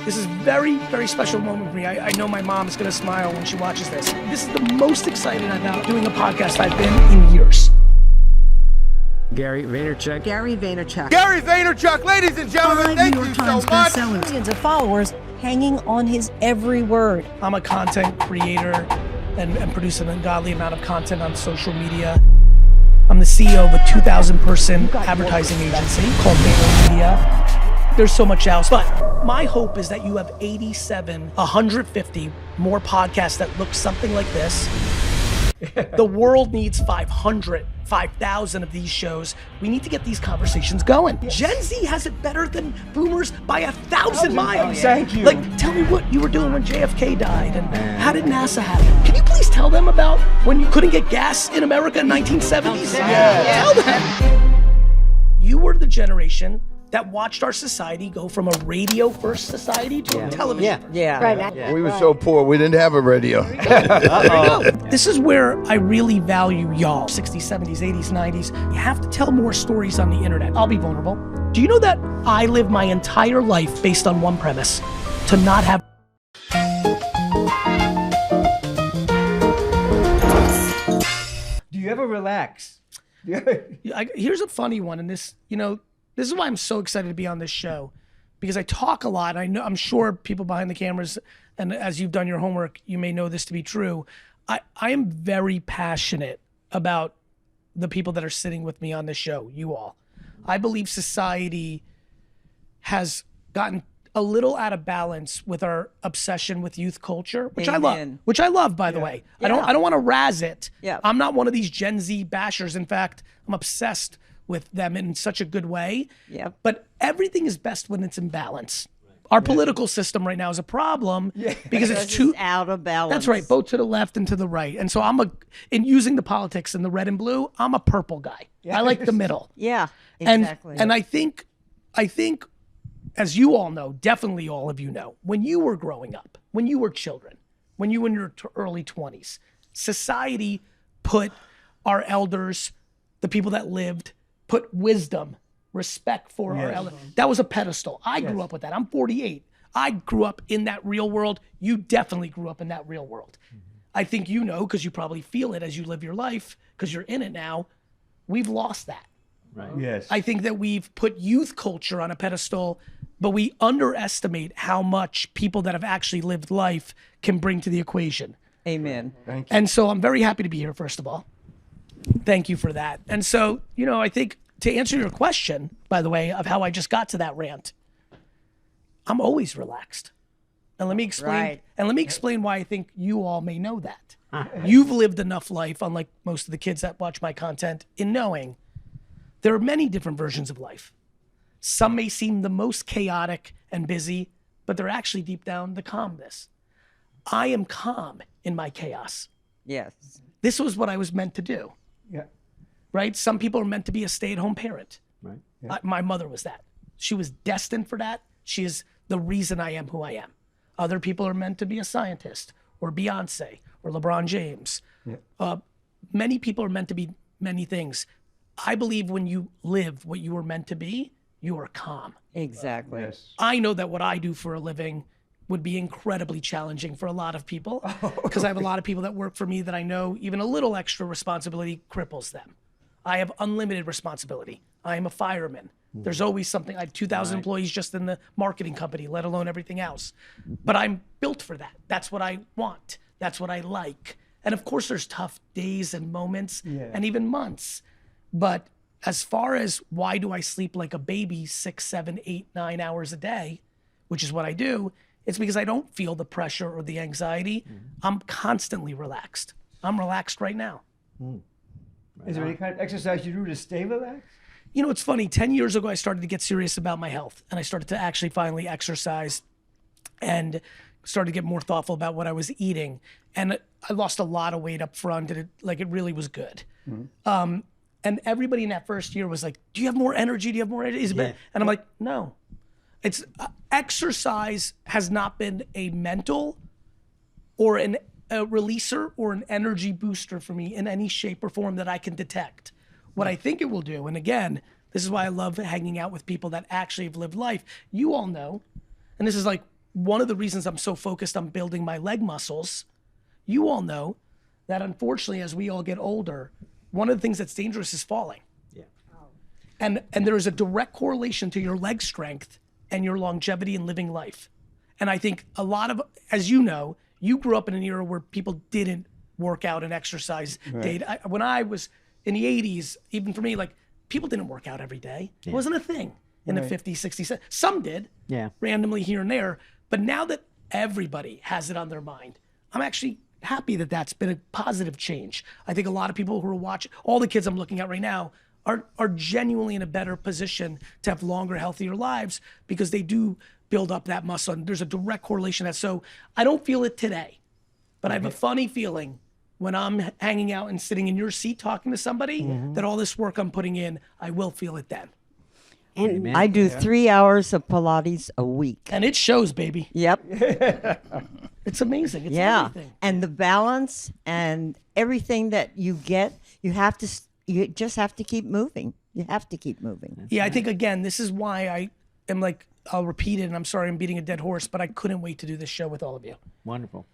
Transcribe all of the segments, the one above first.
This is a very, very special moment for me. I know my mom is going to smile when she watches this. This is the most excited about doing a podcast I've been in years. Gary Vaynerchuk. Gary Vaynerchuk. Gary Vaynerchuk, ladies and gentlemen, thank you so much. Millions of followers hanging on his every word. I'm a content creator and produce an ungodly amount of content on social media. I'm the CEO of a 2,000-person advertising agency called Media. There's so much else, but my hope is that you have 87, 150 more podcasts that look something like this. The world needs 500, 5,000 of these shows. We need to get these conversations going. Gen Z has it better than boomers by 1,000 miles. Thank you. Like, tell me what you were doing when JFK died and how did NASA happen? Can you please tell them about when you couldn't get gas in America in 1970s? Yeah. Tell them. You were the generation that watched our society go from a radio-first society to a television. Yeah. Right. We were so poor, we didn't have a radio. This is where I really value y'all. 60s, 70s, 80s, 90s. You have to tell more stories on the internet. I'll be vulnerable. Do you know that I live my entire life based on one premise? To not have. Do you ever relax? Here's a funny one, and this is why I'm so excited to be on this show, because I talk a lot. I'm sure people behind the cameras, and as you've done your homework, you may know this to be true. I am very passionate about the people that are sitting with me on this show, you all. I believe society has gotten a little out of balance with our obsession with youth culture, which I love, by the way. I don't want to razz it. Yeah. I'm not one of these Gen Z bashers. In fact, I'm obsessed with them in such a good way. Yep. But everything is best when it's in balance. Our political system right now is a problem because it's too out of balance. That's right, both to the left and to the right. And so in using the politics in the red and blue, I'm a purple guy. I like the middle. Yeah, exactly. And I think, as you all know, definitely all of you know, when you were growing up, when you were children, when you were in your early 20s, society put our elders, the people that lived, put wisdom, respect for our elders. That was a pedestal. I grew up with that. I'm 48. I grew up in that real world. You definitely grew up in that real world. I think you know, because you probably feel it as you live your life, because you're in it now, we've lost that. Right. Yes. I think that we've put youth culture on a pedestal, but we underestimate how much people that have actually lived life can bring to the equation. Amen. Thank you. And so I'm very happy to be here, first of all. Thank you for that. And so, I think to answer your question, by the way, of how I just got to that rant, I'm always relaxed. And let me explain. Right. And let me explain why I think you all may know that. You've lived enough life, unlike most of the kids that watch my content, in knowing there are many different versions of life. Some may seem the most chaotic and busy, but they're actually deep down the calmness. I am calm in my chaos. Yes. This was what I was meant to do. Yeah. Right? Some people are meant to be a stay-at-home parent. Right. Yeah. My mother was that. She was destined for that. She is the reason I am who I am. Other people are meant to be a scientist or Beyonce or LeBron James. Yeah. Many people are meant to be many things. I believe when you live what you were meant to be, you are calm. Exactly. Yes. I know that what I do for a living would be incredibly challenging for a lot of people because I have a lot of people that work for me that I know even a little extra responsibility cripples them. I have unlimited responsibility. I am a fireman. There's always something. I have 2,000 employees just in the marketing company, let alone everything else. But I'm built for that. That's what I want. That's what I like. And of course there's tough days and moments and even months. But as far as why do I sleep like a baby 6, 7, 8, 9 hours a day, which is what I do, it's because I don't feel the pressure or the anxiety. I'm constantly relaxed. I'm relaxed right now. Is there any kind of exercise you do to stay relaxed? It's funny. 10 years ago, I started to get serious about my health, and I started to actually finally exercise and started to get more thoughtful about what I was eating. And I lost a lot of weight up front, and it really was good. And everybody in that first year was like, do you have more energy? Do you have more energy? And I'm like, no. It's exercise has not been a mental or a releaser or an energy booster for me in any shape or form that I can detect. What I think it will do, and again, this is why I love hanging out with people that actually have lived life. You all know, and this is like one of the reasons I'm so focused on building my leg muscles, you all know that unfortunately, as we all get older, one of the things that's dangerous is falling. Yeah. And there is a direct correlation to your leg strength and your longevity in living life. And I think a lot of, as you know, you grew up in an era where people didn't work out and exercise. Right. When I was in the 80s, even for me, like, people didn't work out every day. It wasn't a thing in the 50s, 60s. Some did, randomly here and there. But now that everybody has it on their mind, I'm actually happy that that's been a positive change. I think a lot of people who are watching, all the kids I'm looking at right now, are genuinely in a better position to have longer, healthier lives because they do build up that muscle. And there's a direct correlation to that. So I don't feel it today, but I have a funny feeling when I'm hanging out and sitting in your seat talking to somebody that all this work I'm putting in, I will feel it then. And I do 3 hours of Pilates a week. And it shows, baby. Yep. It's amazing. It's Yeah. everything. And the balance and everything that you get, you just have to keep moving. You have to keep moving. Yeah, I think, again, this is why I am like, I'll repeat it, and I'm sorry I'm beating a dead horse, but I couldn't wait to do this show with all of you. Wonderful.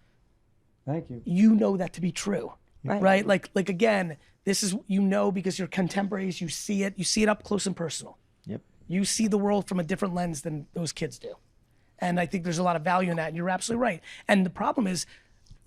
Thank you. You know that to be true, Right. right? Like again, this is, because you're contemporaries, you see it up close and personal. Yep. You see the world from a different lens than those kids do. And I think there's a lot of value in that, and you're absolutely right. And the problem is,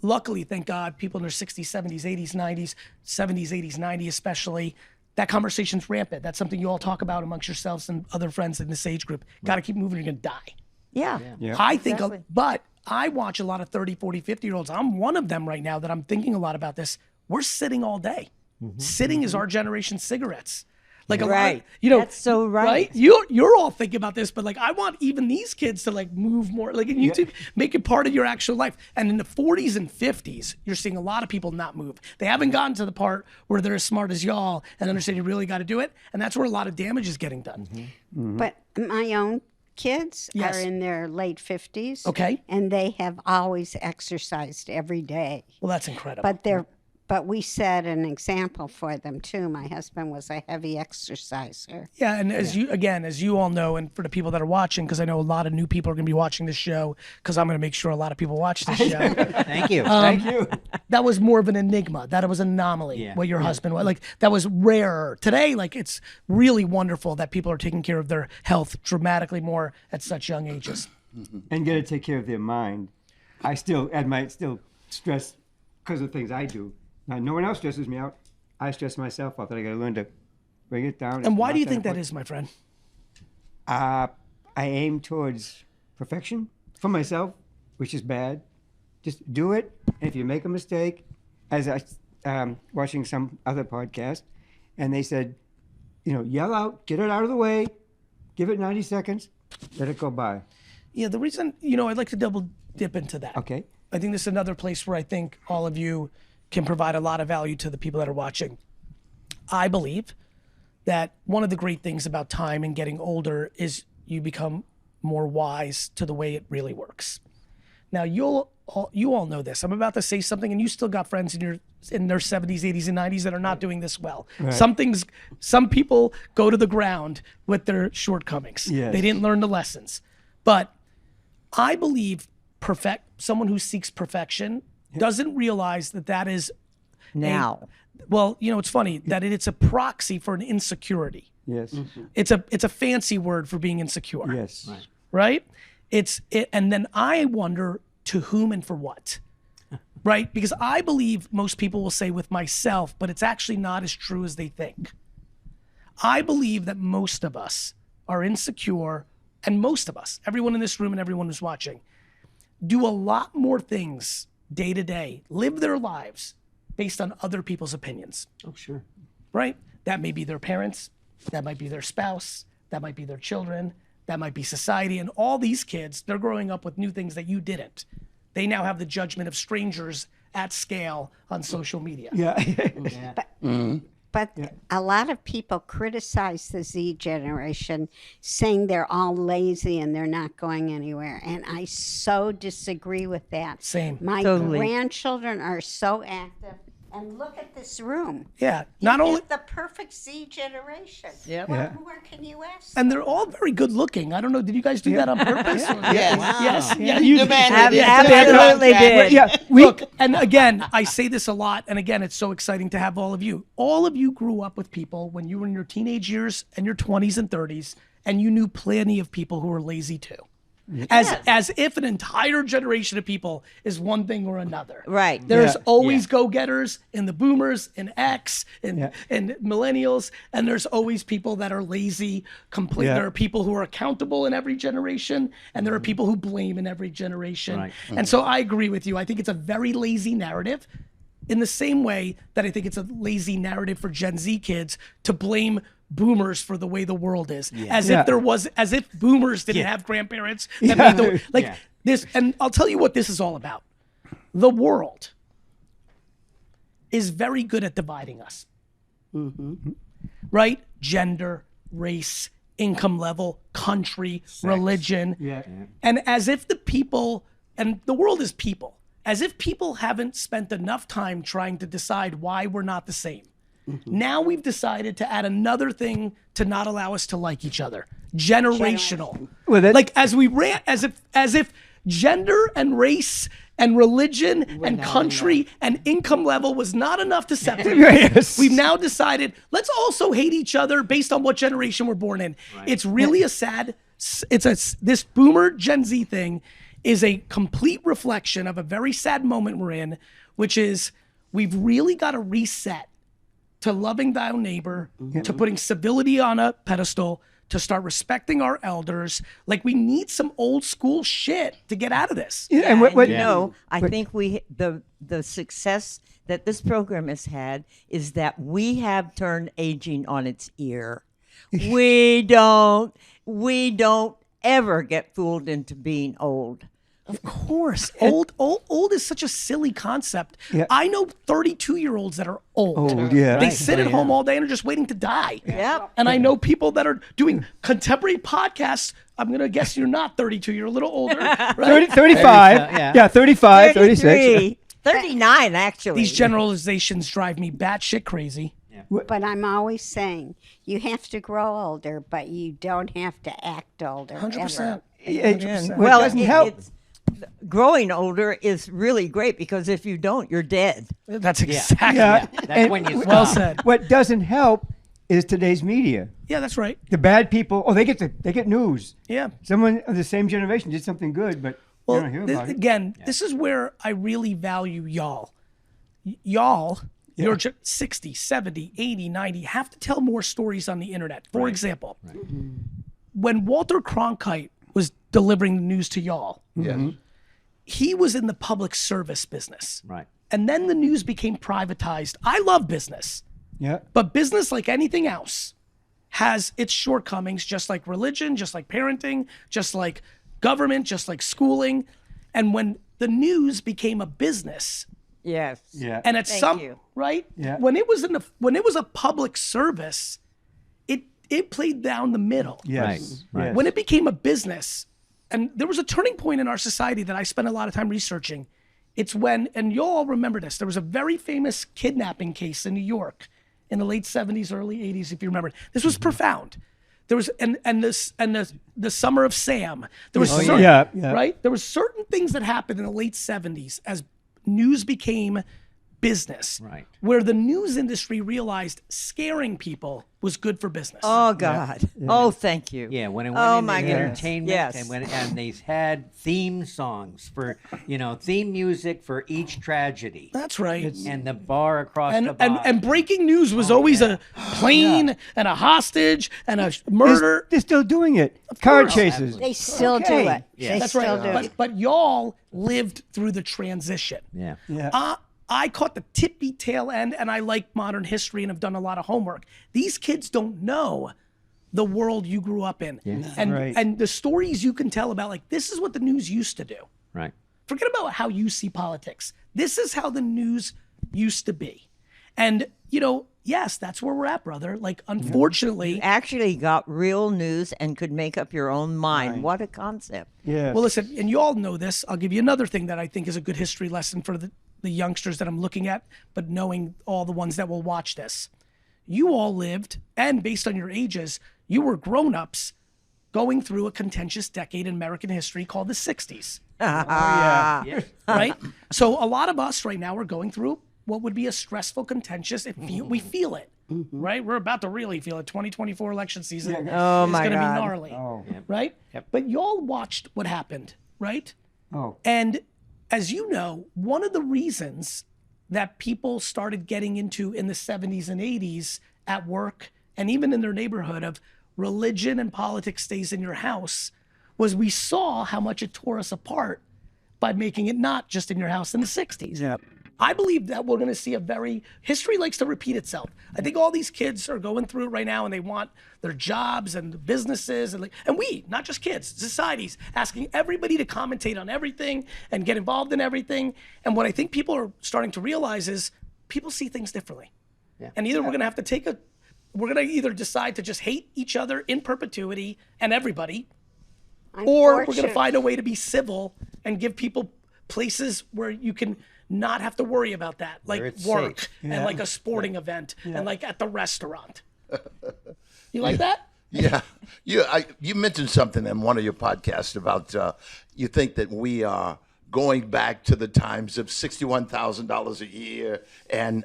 luckily, thank God, people in their 60s, 70s, 80s, 90s, 70s, 80s, 90s especially, that conversation's rampant. That's something you all talk about amongst yourselves and other friends in this age group. Got to keep moving, you're going to die. Yeah. I think, but I watch a lot of 30, 40, 50-year-olds. I'm one of them right now that I'm thinking a lot about this. We're sitting all day. Sitting is our generation's cigarettes. Like a lot of, That's so right. You're all thinking about this, but like, I want even these kids to like move more, like in YouTube, make it part of your actual life. And in the 40s and 50s, you're seeing a lot of people not move. They haven't gotten to the part where they're as smart as y'all and understand you really got to do it. And that's where a lot of damage is getting done. But my own kids Yes. are in their late 50s. Okay. And they have always exercised every day. Well, that's incredible. But we set an example for them too. My husband was a heavy exerciser. Yeah, and as you all know, and for the people that are watching, because I know a lot of new people are going to be watching this show, because I'm going to make sure a lot of people watch this show. Thank you. Thank you. That was more of an enigma. That was an anomaly. What your husband was like. That was rarer. Today, like, it's really wonderful that people are taking care of their health dramatically more at such young ages. And got to take care of their mind. I still stress because of things I do. Now, no one else stresses me out. I stress myself out that I got to learn to bring it down. And why do you think that is, my friend? I aim towards perfection for myself, which is bad. Just do it. And if you make a mistake, as I watching some other podcast, and they said, yell out, get it out of the way, give it 90 seconds, let it go by. Yeah, the reason, I'd like to double dip into that. Okay. I think this is another place where I think all of you can provide a lot of value to the people that are watching. I believe that one of the great things about time and getting older is you become more wise to the way it really works. Now, you all know this. I'm about to say something, and you still got friends in their 70s, 80s, and 90s that are not doing this well. Right. Some people go to the ground with their shortcomings. Yes. They didn't learn the lessons. But I believe someone who seeks perfection doesn't realize that is Now. it's funny that it's a proxy for an insecurity. Yes. It's a fancy word for being insecure. Yes. Right? And then I wonder to whom and for what. Right? Because I believe most people will say with myself, but it's actually not as true as they think. I believe that most of us are insecure, and most of us, everyone in this room and everyone who's watching, do a lot more things day to day, live their lives based on other people's opinions. Oh, sure. Right? That may be their parents, that might be their spouse, that might be their children, that might be society. And all these kids, they're growing up with new things that you didn't. They now have the judgment of strangers at scale on social media. Yeah. But a lot of people criticize the Z generation, saying they're all lazy and they're not going anywhere. And I so disagree with that. Same. My Totally. grandchildren are so active And look at this room. Yeah. Not You only, get the perfect Z generation. Yep. What Yeah. more can you ask? and they're all very good looking. I don't know. Did you guys do that on purpose? Yes. Yes. Yeah. You Demanded it. Absolutely did. Yeah, Look, and again, I say this a lot, and again, it's so exciting to have all of you. All of you grew up with people when you were in your teenage years and your 20s and 30s, and you knew plenty of people who were lazy too. As if an entire generation of people is one thing or another. Right. There's Yeah. always go-getters in the boomers, in X, in Yeah. millennials, and there's always people that are lazy. Yeah. There are people who are accountable in every generation, and there are people who blame in every generation. Right. And so I agree with you. I think it's a very lazy narrative, in the same way that I think it's a lazy narrative for Gen Z kids to blame boomers for the way the world is, as Yeah. if boomers didn't have grandparents that made the this. And I'll tell you what this is all about. The world is very good at dividing us, right? Gender, race, income level, country, religion, Yeah. and as if the people, and the world is people, as if people haven't spent enough time trying to decide why we're not the same. Now we've decided to add another thing to not allow us to like each other. Generational. Well, that- like as if gender and race and religion and country and income level was not enough to separate us. Yes. We've now decided, let's also hate each other based on what generation we're born in. It's really this boomer Gen Z thing is a complete reflection of a very sad moment we're in, which is we've really got to reset to loving thy neighbor, to putting civility on a pedestal, to start respecting our elders. Like, we need some old school shit to get out of this. Yeah, and what, You know, I think the success that this program has had is that we have turned aging on its ear. We don't ever get fooled into being old. Of course. Old is such a silly concept. Yeah. I know 32-year-olds that are old. Old, yeah. They Right. sit at home all day and are just waiting to die. Yep. And I know people that are doing contemporary podcasts. I'm going to guess you're not 32. You're a little older, right? 35. Yeah. 35, 36. 33, 39, actually. These generalizations drive me batshit crazy. But I'm always saying you have to grow older, but you don't have to act older. 100%. Well, it doesn't help. Growing older is really great because if you don't, you're dead. That's exactly. Yeah. That's And when you Well stop. said. What doesn't help is today's media. Yeah, that's right. The bad people, they get news. Yeah. Someone of the same generation did something good, but you don't hear about it. Again, this is where I really value y'all. Y'all, you're 60, 70, 80, 90, have to tell more stories on the internet. For example, when Walter Cronkite was delivering the news to y'all, he was in the public service business. Right. And then the news became privatized. I love business, Yeah. but business, like anything else, has its shortcomings, just like religion, just like parenting, just like government, just like schooling. And when the news became a business, Yes. Yeah. and at Thank you. right, Yeah. when it was a public service, it played down the middle. Yes. Right. Yes. When it became a business, and there was a turning point in our society that I spent a lot of time researching. It's when, and you'll all remember this, there was a very famous kidnapping case in New York in the late 70s, early 80s, if you remember. This was profound. There was, and the Summer of Sam. There was certain, yeah, yeah. right? There was certain things that happened in the late 70s as news became business, Right. where the news industry realized scaring people was good for business. Oh, God. Oh, thank you. Yeah, when it went Oh, into my goodness. entertainment, Yes. and they had theme songs for, theme music for each tragedy, That's right. and the bar across the and bottom. breaking news was always a plane and a hostage and a murder. They're still doing it. Car course. chases. They still do Okay. it. Yeah. They That's still right. do. But y'all lived through the transition. Yeah. Yeah. I caught the tippy tail end, and I like modern history and have done a lot of homework. These kids don't know the world you grew up in, and Right. and the stories you can tell about. Like, this is what the news used to do. Right. Forget about how you see politics. This is how the news used to be. And, yes, that's where we're at, brother. Like, unfortunately, Actually got real news and could make up your own mind. What a concept. Yeah. well, listen, and you all know this. I'll give you another thing that I think is a good history lesson for the youngsters that I'm looking at, but knowing all the ones that will watch this. You all lived, and based on your ages, you were grown-ups going through a contentious decade in American history called the 60s. Right? So a lot of us right now are going through what would be a stressful, contentious, we feel it, right? We're about to really feel it. 2024 election season is Oh, my going to be God. gnarly, right? But y'all watched what happened, right? Oh. And as you know, one of the reasons that people started getting into in the 70s and 80s at work and even in their neighborhood of religion and politics stays in your house was we saw how much it tore us apart by making it not just in your house in the 60s. Yep. I believe that we're going to see history likes to repeat itself. I think all these kids are going through it right now and they want their jobs and businesses and we, not just kids, societies, asking everybody to commentate on everything and get involved in everything. And what I think people are starting to realize is people see things differently. Yeah. And either we're going to have to we're going to either decide to just hate each other in perpetuity and everybody, or we're going to find a way to be civil and give people places where you can not have to worry about that, like work and like a sporting event and like at the restaurant. You like that? Yeah. You mentioned something in one of your podcasts about you think that we are going back to the times of $61,000 a year and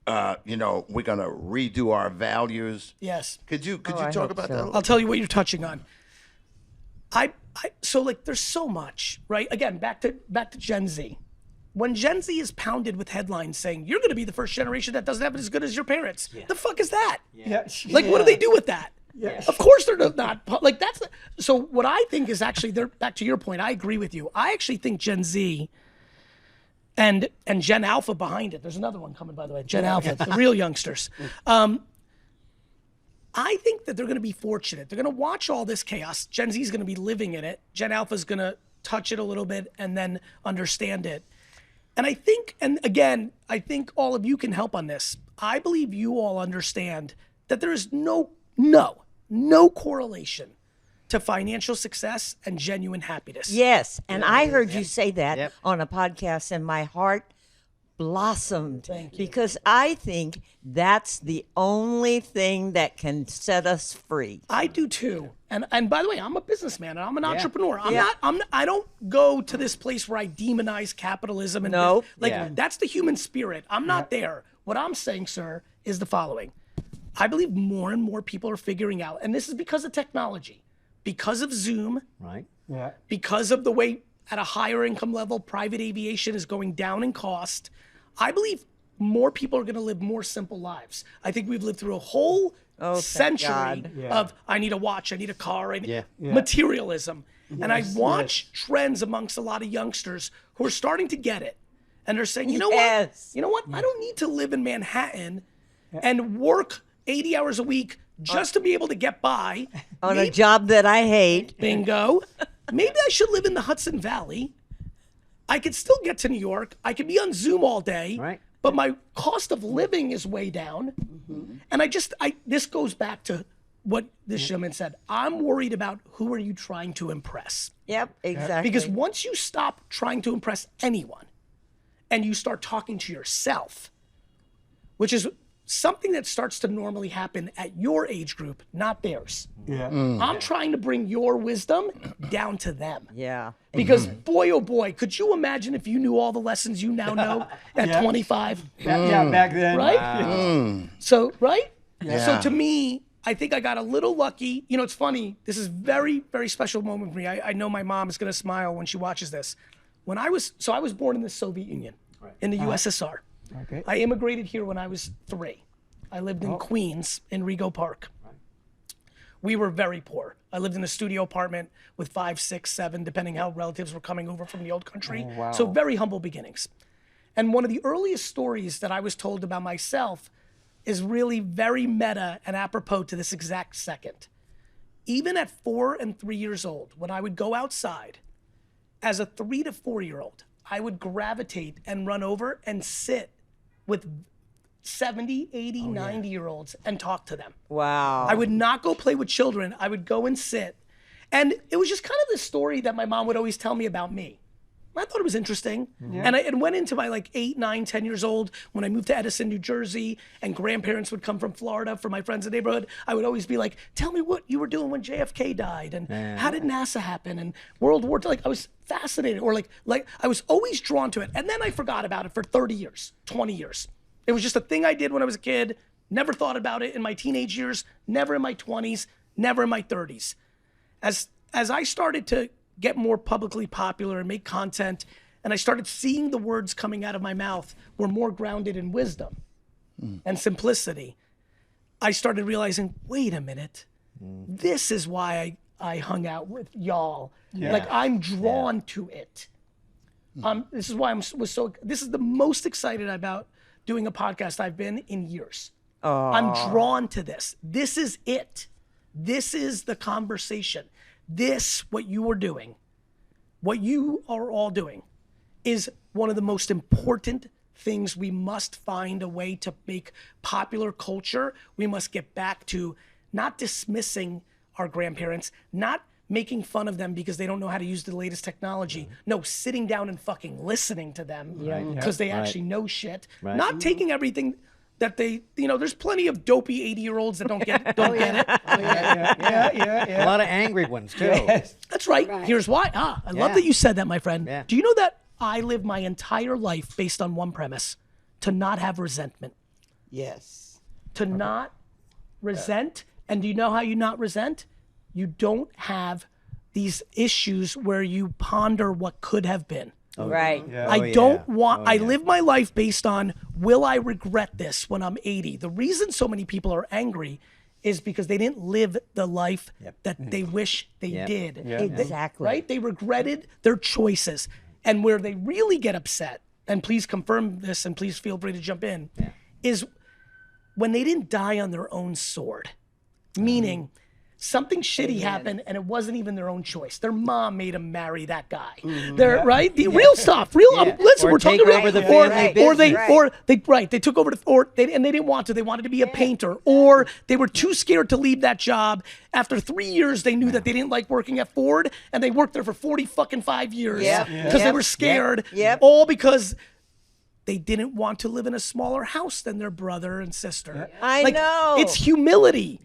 we're going to redo our values. Yes. Could you talk about that a little? I'll tell you what you're touching on. So like there's so much, right? Again, back to Gen Z. When Gen Z is pounded with headlines saying you're going to be the first generation that doesn't have it as good as your parents, the fuck is that? Like, what do they do with that? Of course they're not. Like so what I think is actually, back to your point, I agree with you. I actually think Gen Z and Gen Alpha behind it. There's another one coming, by the way. Gen Alpha, the real youngsters. I think that they're going to be fortunate. They're going to watch all this chaos. Gen Z is going to be living in it. Gen Alpha is going to touch it a little bit and then understand it. And I think, and again, I think all of you can help on this. I believe you all understand that there is no correlation to financial success and genuine happiness. Yes, and I heard you say that on a podcast, and my heart blossomed because I think that's the only thing that can set us free. I do too. And by the way, I'm a businessman and I'm an entrepreneur. I don't go to this place where I demonize capitalism and that's the human spirit. I'm not there. What I'm saying, sir, is the following. I believe more and more people are figuring out, and this is because of technology, because of Zoom, right? Yeah. Because of the way at a higher income level, private aviation is going down in cost. I believe more people are going to live more simple lives. I think we've lived through a whole century of I need a watch, I need a car, materialism. And I watch trends amongst a lot of youngsters who are starting to get it. And they're saying, you know what? I don't need to live in Manhattan and work 80 hours a week just to be able to get by. On a job that I hate. Bingo. Maybe I should live in the Hudson Valley. I could still get to New York. I could be on Zoom all day. Right. But my cost of living is way down. And this goes back to what this gentleman said. I'm worried about who are you trying to impress. Yep, exactly. Because once you stop trying to impress anyone and you start talking to yourself, which is something that starts to normally happen at your age group, not theirs. Yeah. I'm trying to bring your wisdom down to them. Yeah. Because boy, oh boy, could you imagine if you knew all the lessons you now know at 25? Yeah, back then. Right? Wow. So, right? Yeah. So to me, I think I got a little lucky. You know, it's funny. This is very, very special moment for me. I know my mom is going to smile when she watches this. I was born in the Soviet Union, in the USSR. Okay. I immigrated here when I was 3. I lived in Queens in Rego Park. We were very poor. I lived in a studio apartment with 5, 6, 7, depending how relatives were coming over from the old country. Oh, wow. So very humble beginnings. And one of the earliest stories that I was told about myself is really very meta and apropos to this exact second. Even at 4 and 3 years old, when I would go outside, as a 3 to 4-year-old, I would gravitate and run over and sit with 70, 80, 90-year-olds and talk to them. Wow. I would not go play with children. I would go and sit. And it was just kind of the story that my mom would always tell me about me. I thought it was interesting. And I went into my like 8, 9, 10 years old when I moved to Edison, New Jersey, and grandparents would come from Florida for my friends in the neighborhood. I would always be like, tell me what you were doing when JFK died, and how did NASA happen, and World War II. Like I was fascinated, or like I was always drawn to it. And then I forgot about it for 30 years, 20 years. It was just a thing I did when I was a kid. Never thought about it in my teenage years, never in my 20s, never in my 30s. As I started to get more publicly popular and make content, and I started seeing the words coming out of my mouth were more grounded in wisdom and simplicity, I started realizing, wait a minute, this is why I hung out with y'all. Like I'm drawn to it. This is why this is the most excited about doing a podcast I've been in years. I'm drawn to this. This is it. This is the conversation. This, what you are doing, what you are all doing, is one of the most important things. We must find a way to make popular culture. We must get back to not dismissing our grandparents, not making fun of them because they don't know how to use the latest technology. No, sitting down and fucking listening to them because they actually know shit. Not taking everything that they, there's plenty of dopey 80-year-olds that don't get it. A lot of angry ones too. That's right. Here's why. I love that you said that, my friend. Do you know that I live my entire life based on one premise: to not have resentment. Yes. To not resent. And do you know how you not resent? You don't have these issues where you ponder what could have been. Right. I don't want, I live my life based on, will I regret this when I'm 80? The reason so many people are angry is because they didn't live the life that they wish they did. Exactly. Right? They regretted their choices. And where they really get upset, and please confirm this and please feel free to jump in, is when they didn't die on their own sword. Meaning, something shitty happened and it wasn't even their own choice. Their mom made them marry that guy. They're right. The real stuff. Listen, Or we're talking take about over the family business. they took over and they didn't want to. They wanted to be a painter, or they were too scared to leave that job. After 3 years, they knew that they didn't like working at Ford, and they worked there for 5 years because they were scared. All because they didn't want to live in a smaller house than their brother and sister. I know. It's humility.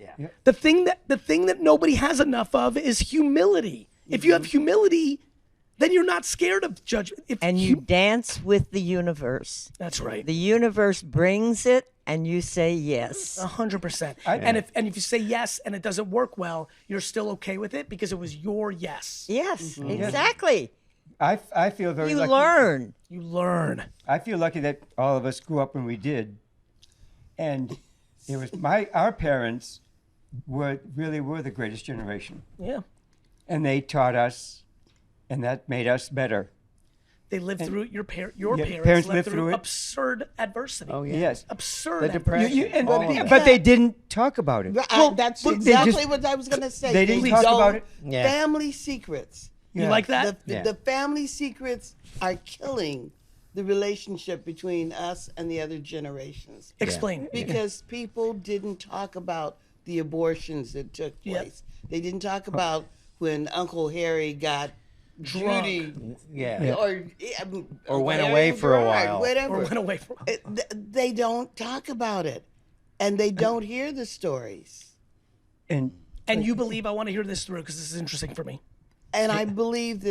The thing that nobody has enough of is humility. If you have humility, then you're not scared of judgment. And you dance with the universe. That's right. The universe brings it, and you say yes. 100%. And if you say yes and it doesn't work well, you're still okay with it because it was your yes. Yes, exactly. I feel very lucky. You learn. I feel lucky that all of us grew up when we did, and it was our parents were the greatest generation. Yeah. And they taught us, and that made us better. They lived through your parents lived through absurd adversity. Yes. Absurd The depression. But they didn't talk about it. That's exactly what I was going to say. They didn't talk about it. Family secrets. You like that? The family secrets are killing the relationship between us and the other generations. Explain. Because people didn't talk about the abortions that took place. They didn't talk about when Uncle Harry got Judy, or went away for a while. Whatever. Or went away for a while. They don't talk about it, and they don't hear the stories. And you believe, I want to hear this through because this is interesting for me. And I believe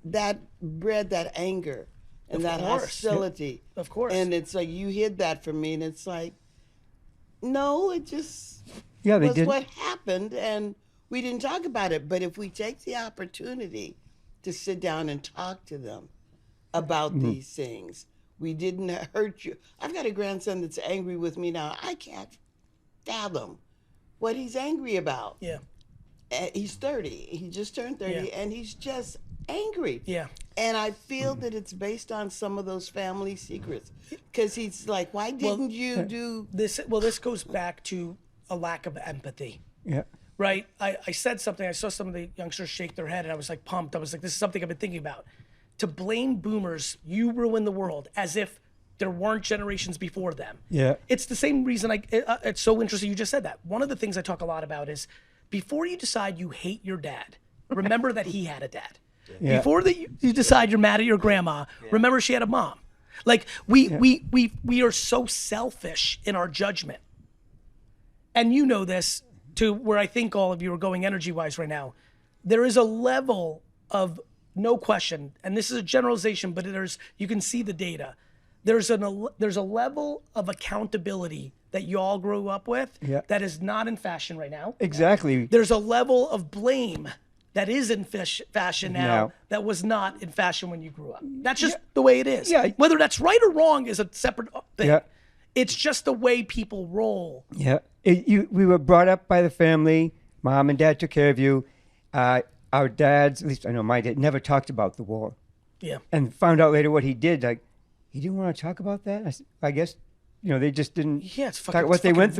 that bred that anger and that hostility. Of course. And it's like, you hid that from me, and it's like, no, it just they was did. what happened, and we didn't talk about it. But if we take the opportunity to sit down and talk to them about these things, we didn't hurt you. I've got a grandson that's angry with me now. I can't fathom what he's angry about. Yeah. He's 30. He just turned 30, and he's just angry. Yeah. And I feel that it's based on some of those family secrets. Because he's like, why didn't you do this? Well, this goes back to a lack of empathy. Yeah. Right? I said something. I saw some of the youngsters shake their head, and I was like pumped. I was like, this is something I've been thinking about. To blame boomers, you ruin the world, as if there weren't generations before them. Yeah. It's the same reason it's so interesting you just said that. One of the things I talk a lot about is, before you decide you hate your dad, remember that he had a dad. Before you decide you're mad at your grandma, remember she had a mom. Like we are so selfish in our judgment. And you know this to where I think all of you are going energy-wise right now. There is a level of, no question, and this is a generalization, but you can see the data. There's a level of accountability that you all grew up with that is not in fashion right now. Exactly. There's a level of blame that is in fashion now that was not in fashion when you grew up. That's just the way it is. Yeah. Whether that's right or wrong is a separate thing. Yeah. It's just the way people roll. Yeah. We were brought up by the family. Mom and dad took care of you. Our dads, at least I know my dad, never talked about the war. Yeah. And found out later what he did. Like, he didn't want to talk about that. I guess, they just didn't. Yeah, it's talk fucking. what they went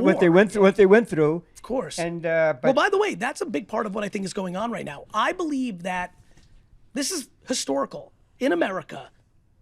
through. Of course. And well, by the way, that's a big part of what I think is going on right now. I believe that this is historical in America.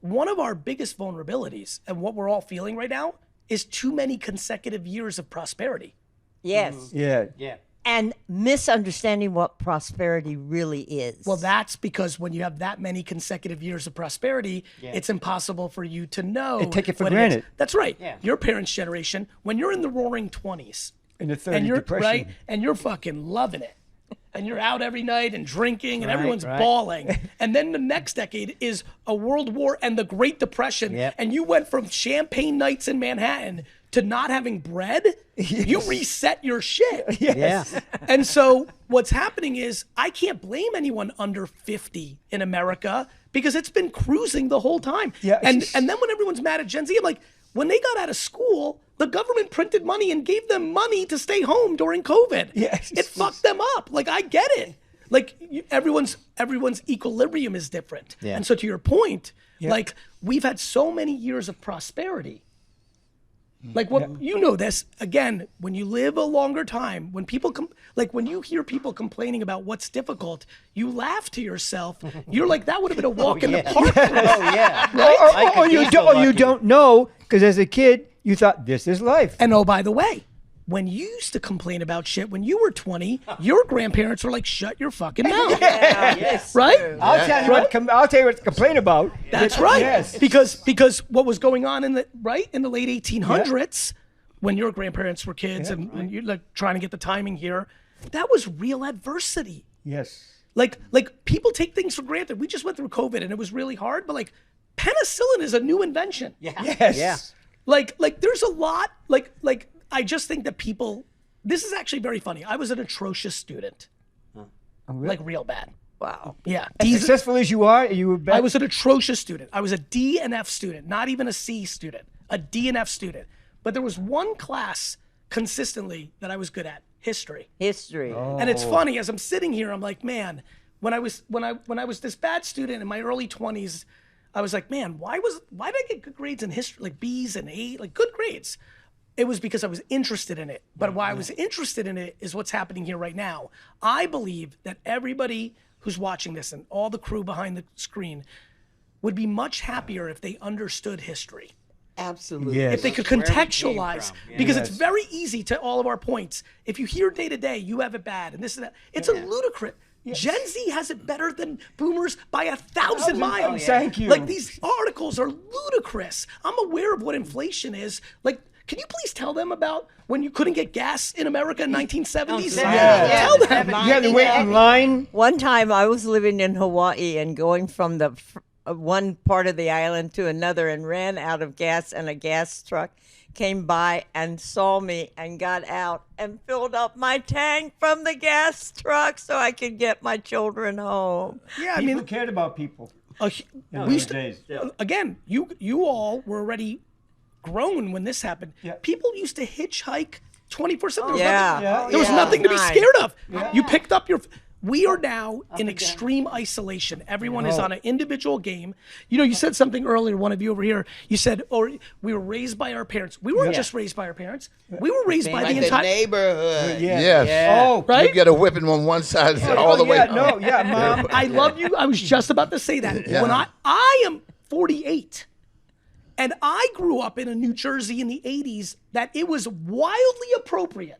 One of our biggest vulnerabilities and what we're all feeling right now is too many consecutive years of prosperity. Yes. Yeah. And misunderstanding what prosperity really is. Well, that's because when you have that many consecutive years of prosperity, it's impossible for you to know. And take it for what granted. is. That's right. Yeah. Your parents' generation, when you're in the roaring 20s, In the third and you're depression. right, and you're fucking loving it, and you're out every night and drinking, and everyone's right. bawling, and then the next decade is a world war and the Great Depression, and you went from champagne nights in Manhattan to not having bread. You reset your shit. Yeah. And so what's happening is I can't blame anyone under 50 in America because it's been cruising the whole time. Yeah. And then when everyone's mad at Gen Z, I'm like, when they got out of school, the government printed money and gave them money to stay home during COVID. Yes. It fucked them up. Like, I get it. Like, everyone's equilibrium is different. Yeah. And so to your point, like, we've had so many years of prosperity. Like, what you know this, again, when you live a longer time, when people when you hear people complaining about what's difficult, you laugh to yourself. You're like, that would have been a walk in the park. Oh yeah. Or you don't know, because as a kid, you thought, this is life. And oh, by the way, when you used to complain about shit when you were 20, your grandparents were like, shut your fucking mouth. Yes. Right? I'll tell you what to complain about. That's right. Yes. Because what was going on in the late 1800s, when your grandparents were kids and when you're like trying to get the timing here, that was real adversity. Yes. Like people take things for granted. We just went through COVID and it was really hard, but like penicillin is a new invention. Yes. Yeah. Like there's a lot like I just think that people, this is actually very funny. I was an atrocious student. Like real bad. Wow. Yeah. As successful as you are, you were bad. I was an atrocious student. I was a D and F student, not even a C student, a D and F student. But there was one class consistently that I was good at, history. History. And it's funny, as I'm sitting here, I'm like, man, when I was this bad student in my early 20s, I was like, man, why did I get good grades in history, like B's and A, like good grades? It was because I was interested in it. But why I was interested in it is what's happening here right now. I believe that everybody who's watching this and all the crew behind the screen would be much happier if they understood history. Absolutely. Yes. If they could Where we came contextualize, from. Yeah. because it's very easy to all of our points. If you hear day to day, you have it bad and this and that. It's a ludicrous. Gen Z has it better than boomers by 1,000 miles. Thank you. Like, these articles are ludicrous. I'm aware of what inflation is. Like, can you please tell them about when you couldn't get gas in America in 1970s? Tell them. You had to wait in line. One time I was living in Hawaii and going from the one part of the island to another and ran out of gas, and a gas truck came by and saw me and got out and filled up my tank from the gas truck so I could get my children home. Yeah, I People mean, cared about people. we used to, days. again, you all were already grown when this happened. Yeah. People used to hitchhike 24/7. Yeah. There was Yeah. nothing to be Nice. scared of. You picked up your. We are now in extreme isolation. Everyone is on an individual game. You know, you said something earlier, one of you over here, you said, we were raised by our parents. We weren't just raised by our parents. We were raised by Like the the entire neighborhood. Yes. Oh, right? You get a whipping on one side all the way. Mom. I love you. I was just about to say that. Yeah. When I am 48, and I grew up in a New Jersey in the 80s that it was wildly appropriate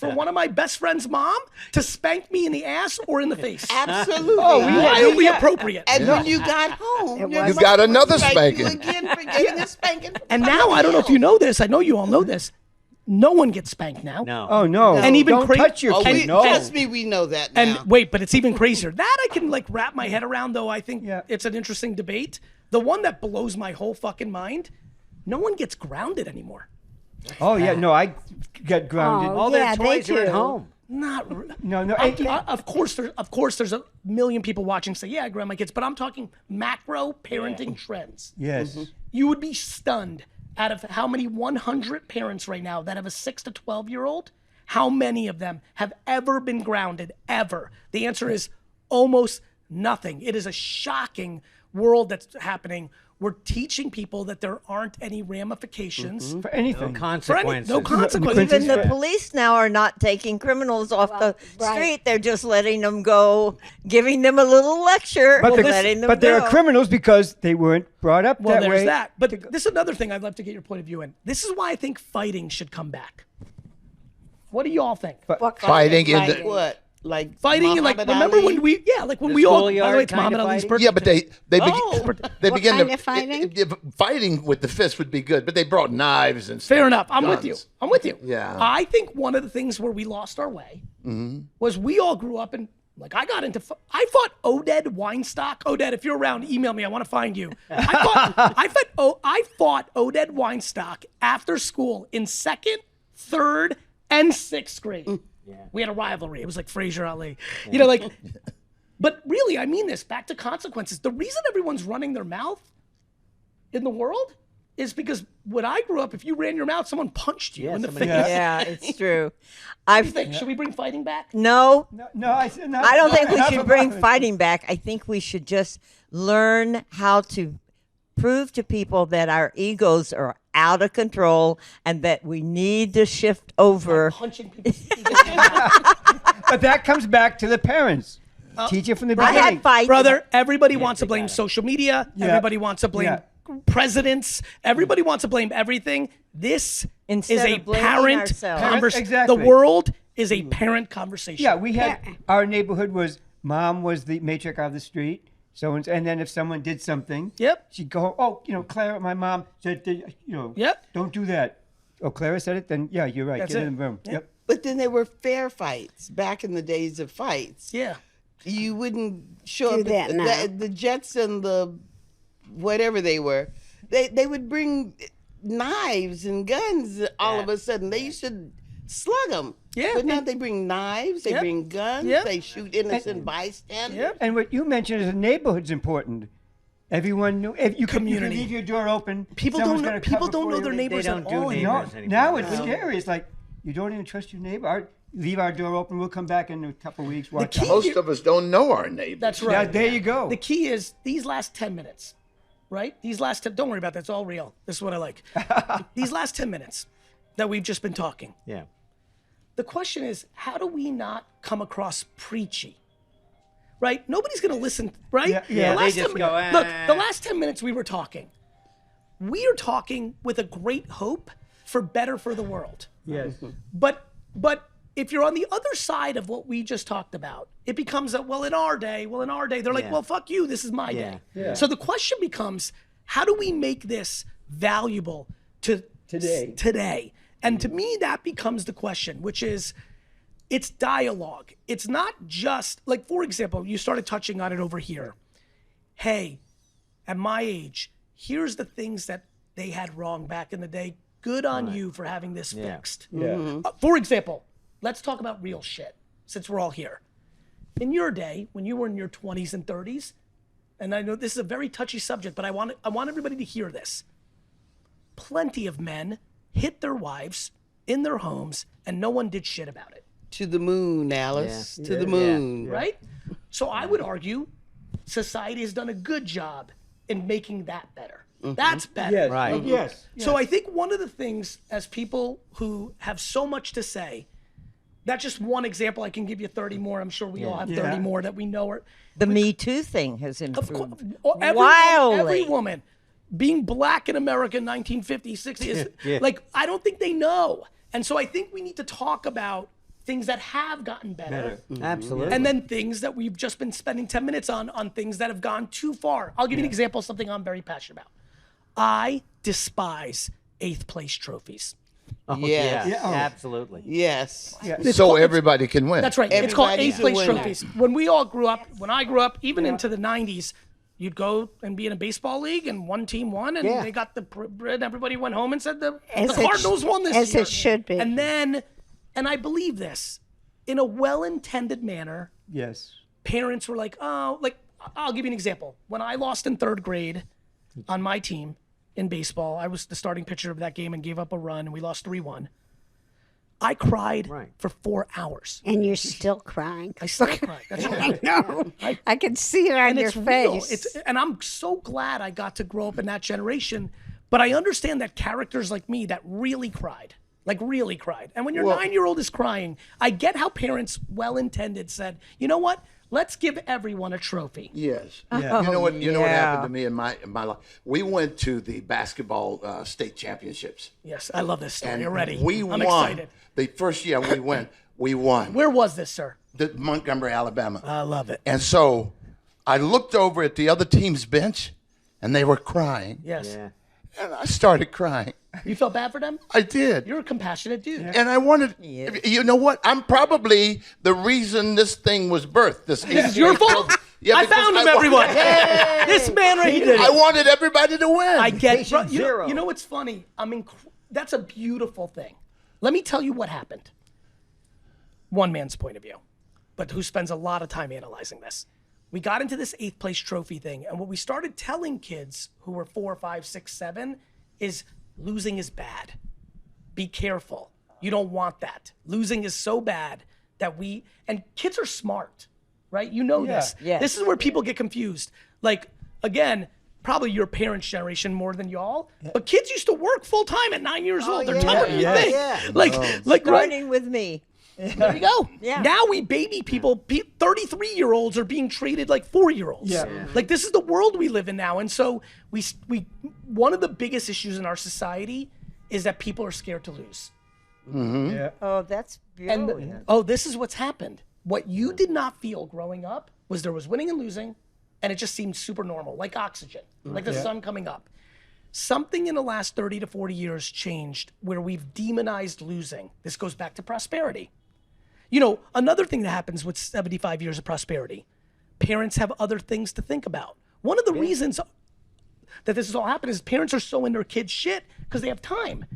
for one of my best friend's mom to spank me in the ass or in the face? Absolutely. Why are we appropriate? And when you got home, your You got mother another would spank you spanking. again for getting a spanking. And now, I don't know if you know this. I know you all know this. No one gets spanked now. No. Oh no! And even don't touch your Oh, kid. trust me, we know that now. And wait, but it's even crazier. That I can like wrap my head around, though. I think it's an interesting debate. The one that blows my whole fucking mind, no one gets grounded anymore. Oh yeah, no, I get grounded. All their toys are at home. Not No, no. of course there's a million people watching say, yeah, I ground my kids, but I'm talking macro parenting trends. Yes. You would be stunned out of how many 100 parents right now that have a 6 to 12-year-old, how many of them have ever been grounded, ever? The answer is almost nothing. It is a shocking world that's happening. We're teaching people that there aren't any ramifications. For anything. No consequences. No consequences. Even the police now are not taking criminals off the street. They're just letting them go, giving them a little lecture, letting them there go. are criminals because they weren't brought up Well, that there's way. that. But this is another thing I'd love to get your point of view in. This is why I think fighting should come back. What do y'all think? What kind Fighting of in the- fighting? What? Like Fighting and like, Muhammad remember Ali? when we, yeah, like when The we all, by the schoolyard way, it's kind of Muhammad Ali's fighting? birthday. Yeah, but they What begin kind to of fighting? fighting with the fist would be good, but they brought knives and Fair stuff, enough. I'm with you. guns. I'm with you. Yeah. I think one of the things where we lost our way was we all grew up and like I got into. I fought Oded Weinstock. Oded, if you're around, email me. I want to find you. I fought Oded Weinstock after school in 2nd, 3rd, and 6th grade. We had a rivalry. It was like Fraser Ali. You know, like. But really, I mean this. Back to consequences. The reason everyone's running their mouth in the world is because when I grew up, if you ran your mouth, someone punched you in the face. Yeah, it's true. I think should we bring fighting back? No, I don't think we should bring fighting back. I think we should just learn how to prove to people that our egos are out of control and that we need to shift over. Punching people. But that comes back to the parents. Teach it from the I beginning. had fights. Brother, everybody wants to blame social media. Yeah. Everybody wants to blame Yeah. presidents. Everybody wants to blame everything. This Instead is a of blaming parent ourselves. conversation. Exactly. The world is a parent conversation. Yeah, we had our neighborhood was mom was the matriarch of the street. So and then if someone did something, Yep. she'd go, oh, Clara, my mom said, Yep. don't do that. Oh, Clara said it. Then yeah, you're right. That's Get it. in the room. Yep. But then there were fair fights back in the days of fights. Yeah. You wouldn't show Do up that at now. the Jets and the whatever they were. They would bring knives and guns all of a sudden. They used to slug them. Yeah. But now they bring knives, they Yep. bring guns, Yep. they shoot innocent bystanders. Yep. And what you mentioned is the neighborhood's important. Everyone knew if you can Community. leave your door open. People someone's don't know. gonna People cover don't for know you. their neighbors don't at do all neighbors anymore. anymore. Now it's scary. It's like you don't even trust your neighbor. Leave our door open. We'll come back in a couple of weeks. Watch key- out. Most of us don't know our neighbors. That's Yeah, right. there you go. The key is these last 10 minutes, right? These last 10, don't worry about that. It's all real. This is what I like. These last 10 minutes that we've just been talking. Yeah. The question is, how do we not come across preachy? Right? Nobody's going to listen, right? Yeah, yeah, The they last just 10 go, Look, the last 10 minutes we were talking. We are talking with a great hope for better for the world. Yes. But if you're on the other side of what we just talked about, it becomes that, well, in our day, they're like, Yeah. well, fuck you, this is my Yeah. day. Yeah. So the question becomes, how do we make this valuable to today? And to me, that becomes the question, which is, it's dialogue. It's not just, like, for example, you started touching on it over here. Hey, at my age, here's the things that they had wrong back in the day. Good on you for having this fixed. For example, let's talk about real shit, since we're all here. In your day, when you were in your 20s and 30s, and I know this is a very touchy subject, but I want everybody to hear this. Plenty of men hit their wives in their homes, and no one did shit about it. To the moon, Alice. Yeah. To the moon. Right? So I would argue society has done a good job in making that better. That's better. Yes. Right. Yes. So I think one of the things, as people who have so much to say, that's just one example. I can give you 30 more. I'm sure we all have 30 Yeah. more that we know are. The Me Too thing has Of course, improved every wildly. woman being black in America in 1950, 60 is Yeah. like, I don't think they know. And so I think we need to talk about things that have gotten better. Absolutely. And then things that we've just been spending 10 minutes on things that have gone too far. I'll give you an example of something I'm very passionate about. I despise 8th place trophies. Oh, Yes. yeah, absolutely. Yes. So everybody can win. That's right. It's called Everybody's 8th place a winner. trophies. When I grew up, even into the 90s, you'd go and be in a baseball league and one team won and they got and everybody went home and said the Cardinals won this as year. it should be. And then, and I believe this, in a well-intended manner, Yes. parents were like, oh, like, I'll give you an example. When I lost in 3rd grade on my team in baseball, I was the starting pitcher of that game and gave up a run and we lost 3-1. I cried for 4 hours. And you're still crying. I still cried. That's right. No, I can see it on your it's real. face. And I'm so glad I got to grow up in that generation. But I understand that characters like me that really cried. Like really cried. And when your 9-year-old is crying, I get how parents, well-intended, said, you know what? Let's give everyone a trophy. Yes. You know what? You know what happened to me in my life. We went to the basketball state championships. Yes, I love this story And already. we I'm won. excited. The first year we went, we won. Where was this, sir? Montgomery, Alabama. I love it. And so I looked over at the other team's bench, and they were crying. Yes. Yeah. And I started crying. You felt bad for them? I did. You're a compassionate dude. And I wanted, you know what? I'm probably the reason this thing was birthed. This is your fault? Yeah, I found him, everyone. This man right here. I wanted everybody to win. I get you know what's funny? That's a beautiful thing. Let me tell you what happened. One man's point of view, but who spends a lot of time analyzing this. We got into this 8th place trophy thing, and what we started telling kids who were 4, 5, 6, 7 is losing is bad. Be careful. You don't want that. Losing is so bad that and kids are smart, right? You know this. Yes. This is where people get confused. Like, again, probably your parents' generation more than y'all, but kids used to work full time at 9 years old. They're tougher than you think. Like Starting with me. there you go. Yeah. Now we baby people, 33-year-olds are being treated like 4-year-olds. Yeah. Like this is the world we live in now. And so we one of the biggest issues in our society is that people are scared to lose. Yeah. Oh, that's And beautiful. this is what's happened. What you did not feel growing up was there was winning and losing, and it just seemed super normal, like oxygen, like the sun coming up. Something in the last 30 to 40 years changed where we've demonized losing. This goes back to prosperity. You know, another thing that happens with 75 years of prosperity, parents have other things to think about. One of the reasons that this has all happened is parents are so in their kids' shit because they have time.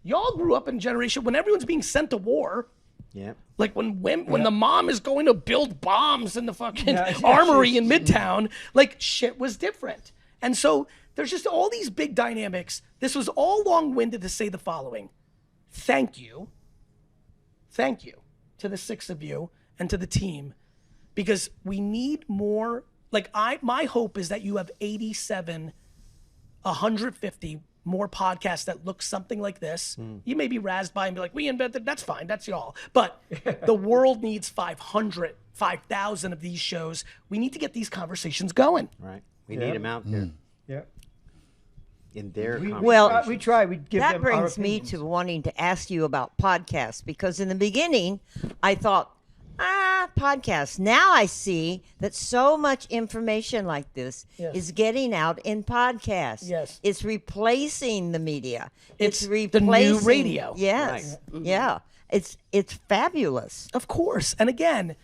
Y'all grew up in a generation when everyone's being sent to war. Yeah. Like when the mom is going to build bombs in the fucking armory in Midtown, like shit was different. And so there's just all these big dynamics. This was all long-winded to say the following. Thank you to the 6 of you and to the team, because we need more. Like my hope is that you have 87, 150 more podcasts that look something like this. You may be razzed by and be like, we invented, that's fine, that's y'all. But the world needs 500, 5,000 of these shows. We need to get these conversations going. Right. We need them out there Yeah. in their Well, We try. We give that them our brings me opinions. to wanting to ask you about podcasts, because in the beginning I thought, podcasts. Now I see that so much information like this is getting out in podcasts. Yes. It's replacing the media. It's the replacing new radio. Yes. Yeah. It's fabulous. Of course. And again,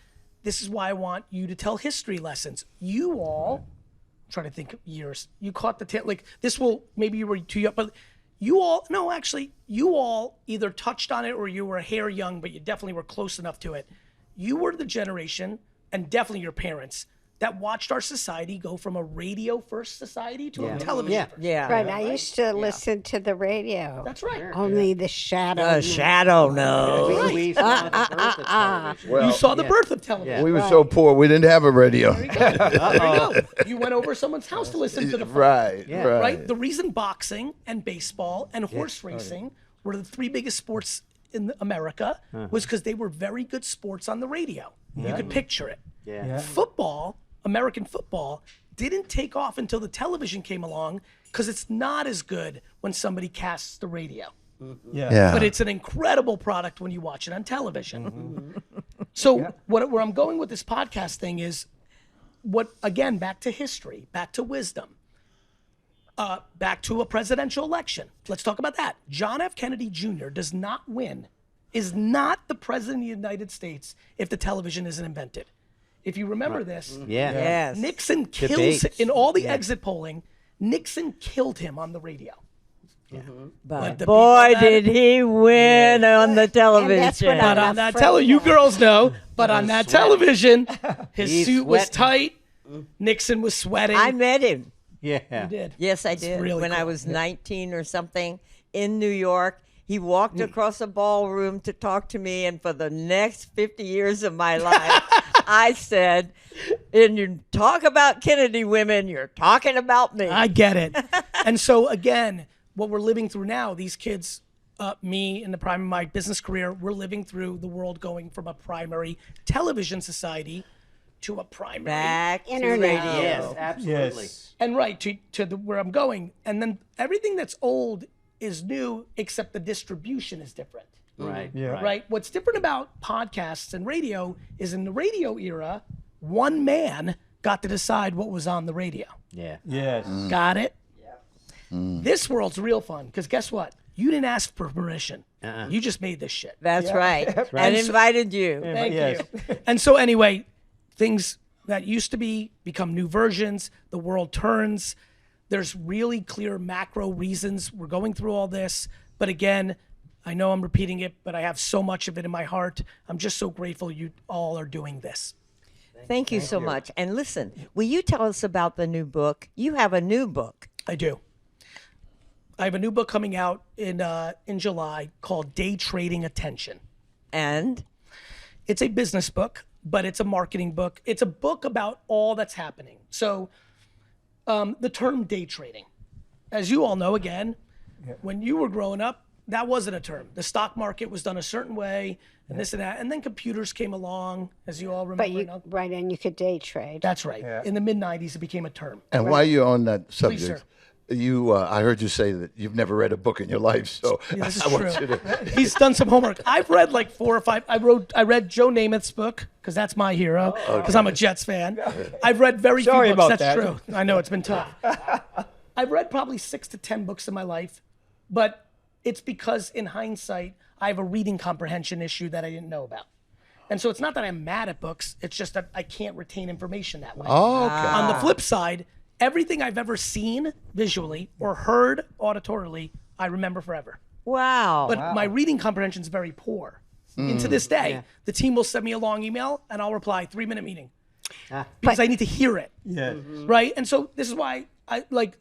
this is why I want you to tell history lessons. You all, I'm trying to think of years, you caught the tail, like this will, maybe you were too young, but you all either touched on it or you were a hair young, but you definitely were close enough to it. You were the generation, and definitely your parents, that watched our society go from a radio-first society to a television-first. Yeah. Right, I used to listen to the radio. That's right. Only the shadow. The shadow knows. We saw the birth of television. Well, You saw the birth of television. we were so poor, we didn't have a radio. There you go. You went over someo's house to listen to the Right. right? The reason boxing and baseball and horse racing were the 3 biggest sports in America was because they were very good sports on the radio. You could picture it. Football, American football, didn't take off until the television came along because it's not as good when somebody casts the radio. Yeah. But it's an incredible product when you watch it on television. So where I'm going with this podcast thing is, again, back to history, back to wisdom, back to a presidential election. Let's talk about that. John F. Kennedy Jr. does not win, is not the president of the United States if the television isn't invented. If you remember this, Yes. Nixon kills Debates. in all the exit polling. Nixon killed him on the radio. But the boy, people that- did he win on the television. that's what But on that television, you girls know. But on that television, his He's suit was sweating. tight. Nixon was sweating. I met him. Yeah. You did. Yes, I did. really When I cool. was 19 or something in New York, he walked across a ballroom to talk to me, and for the next 50 years of my life, I said, "And you talk about Kennedy women, you're talking about me." I get it. And so again, what we're living through now, these kids, me in the prime of my business career, we're living through the world going from a primary television society to a primary Back to Internet. radio. Yes, absolutely. and right to where I'm going. And then everything that's old is new, except the distribution is different. Right. Right? What's different about podcasts and radio is in the radio era, one man got to decide what was on the radio. Yeah. Yes. Got it? This world's real fun because guess what? You didn't ask for permission. You just made this shit. That's right. right. And invited you. Thank Yes. you. And so anyway, things that used to become new versions. The world turns. There's really clear macro reasons we're going through all this. But again, I know I'm repeating it, but I have so much of it in my heart. I'm just so grateful you all are doing this. Thank you so much. And listen, will you tell us about the new book? You have a new book. I do. I have a new book coming out in July called Day Trading Attention. And It's a business book, but it's a marketing book. It's a book about all that's happening. So the term day trading, as you all know, again, when you were growing up, that wasn't a term. The stock market was done a certain way and this and that. And then computers came along, as you all remember. But you, right, and you could day trade. That's right. In the mid-'90s, it became a term. And while you're on that Please, subject, sir. I heard you say that you've never read a book in your life, so Yeah, this is I want true. you to. He's done some homework. I've read like 4 or 5. I read Joe Namath's book because that's my hero. Because I'm a Jets fan. I've read very Sorry few books. about That's that. true. I know it's been tough. I've read probably 6 to 10 books in my life, but it's because in hindsight I have a reading comprehension issue that I didn't know about. And so it's not that I'm mad at books. It's just that I can't retain information that way. Oh, okay. On the flip side, everything I've ever seen visually or heard auditorily, I remember forever. wow. But my reading comprehension is very poor. And to this day, the team will send me a long email and I'll reply 3-minute meeting because I need to hear it. Yes. Right. And so this is why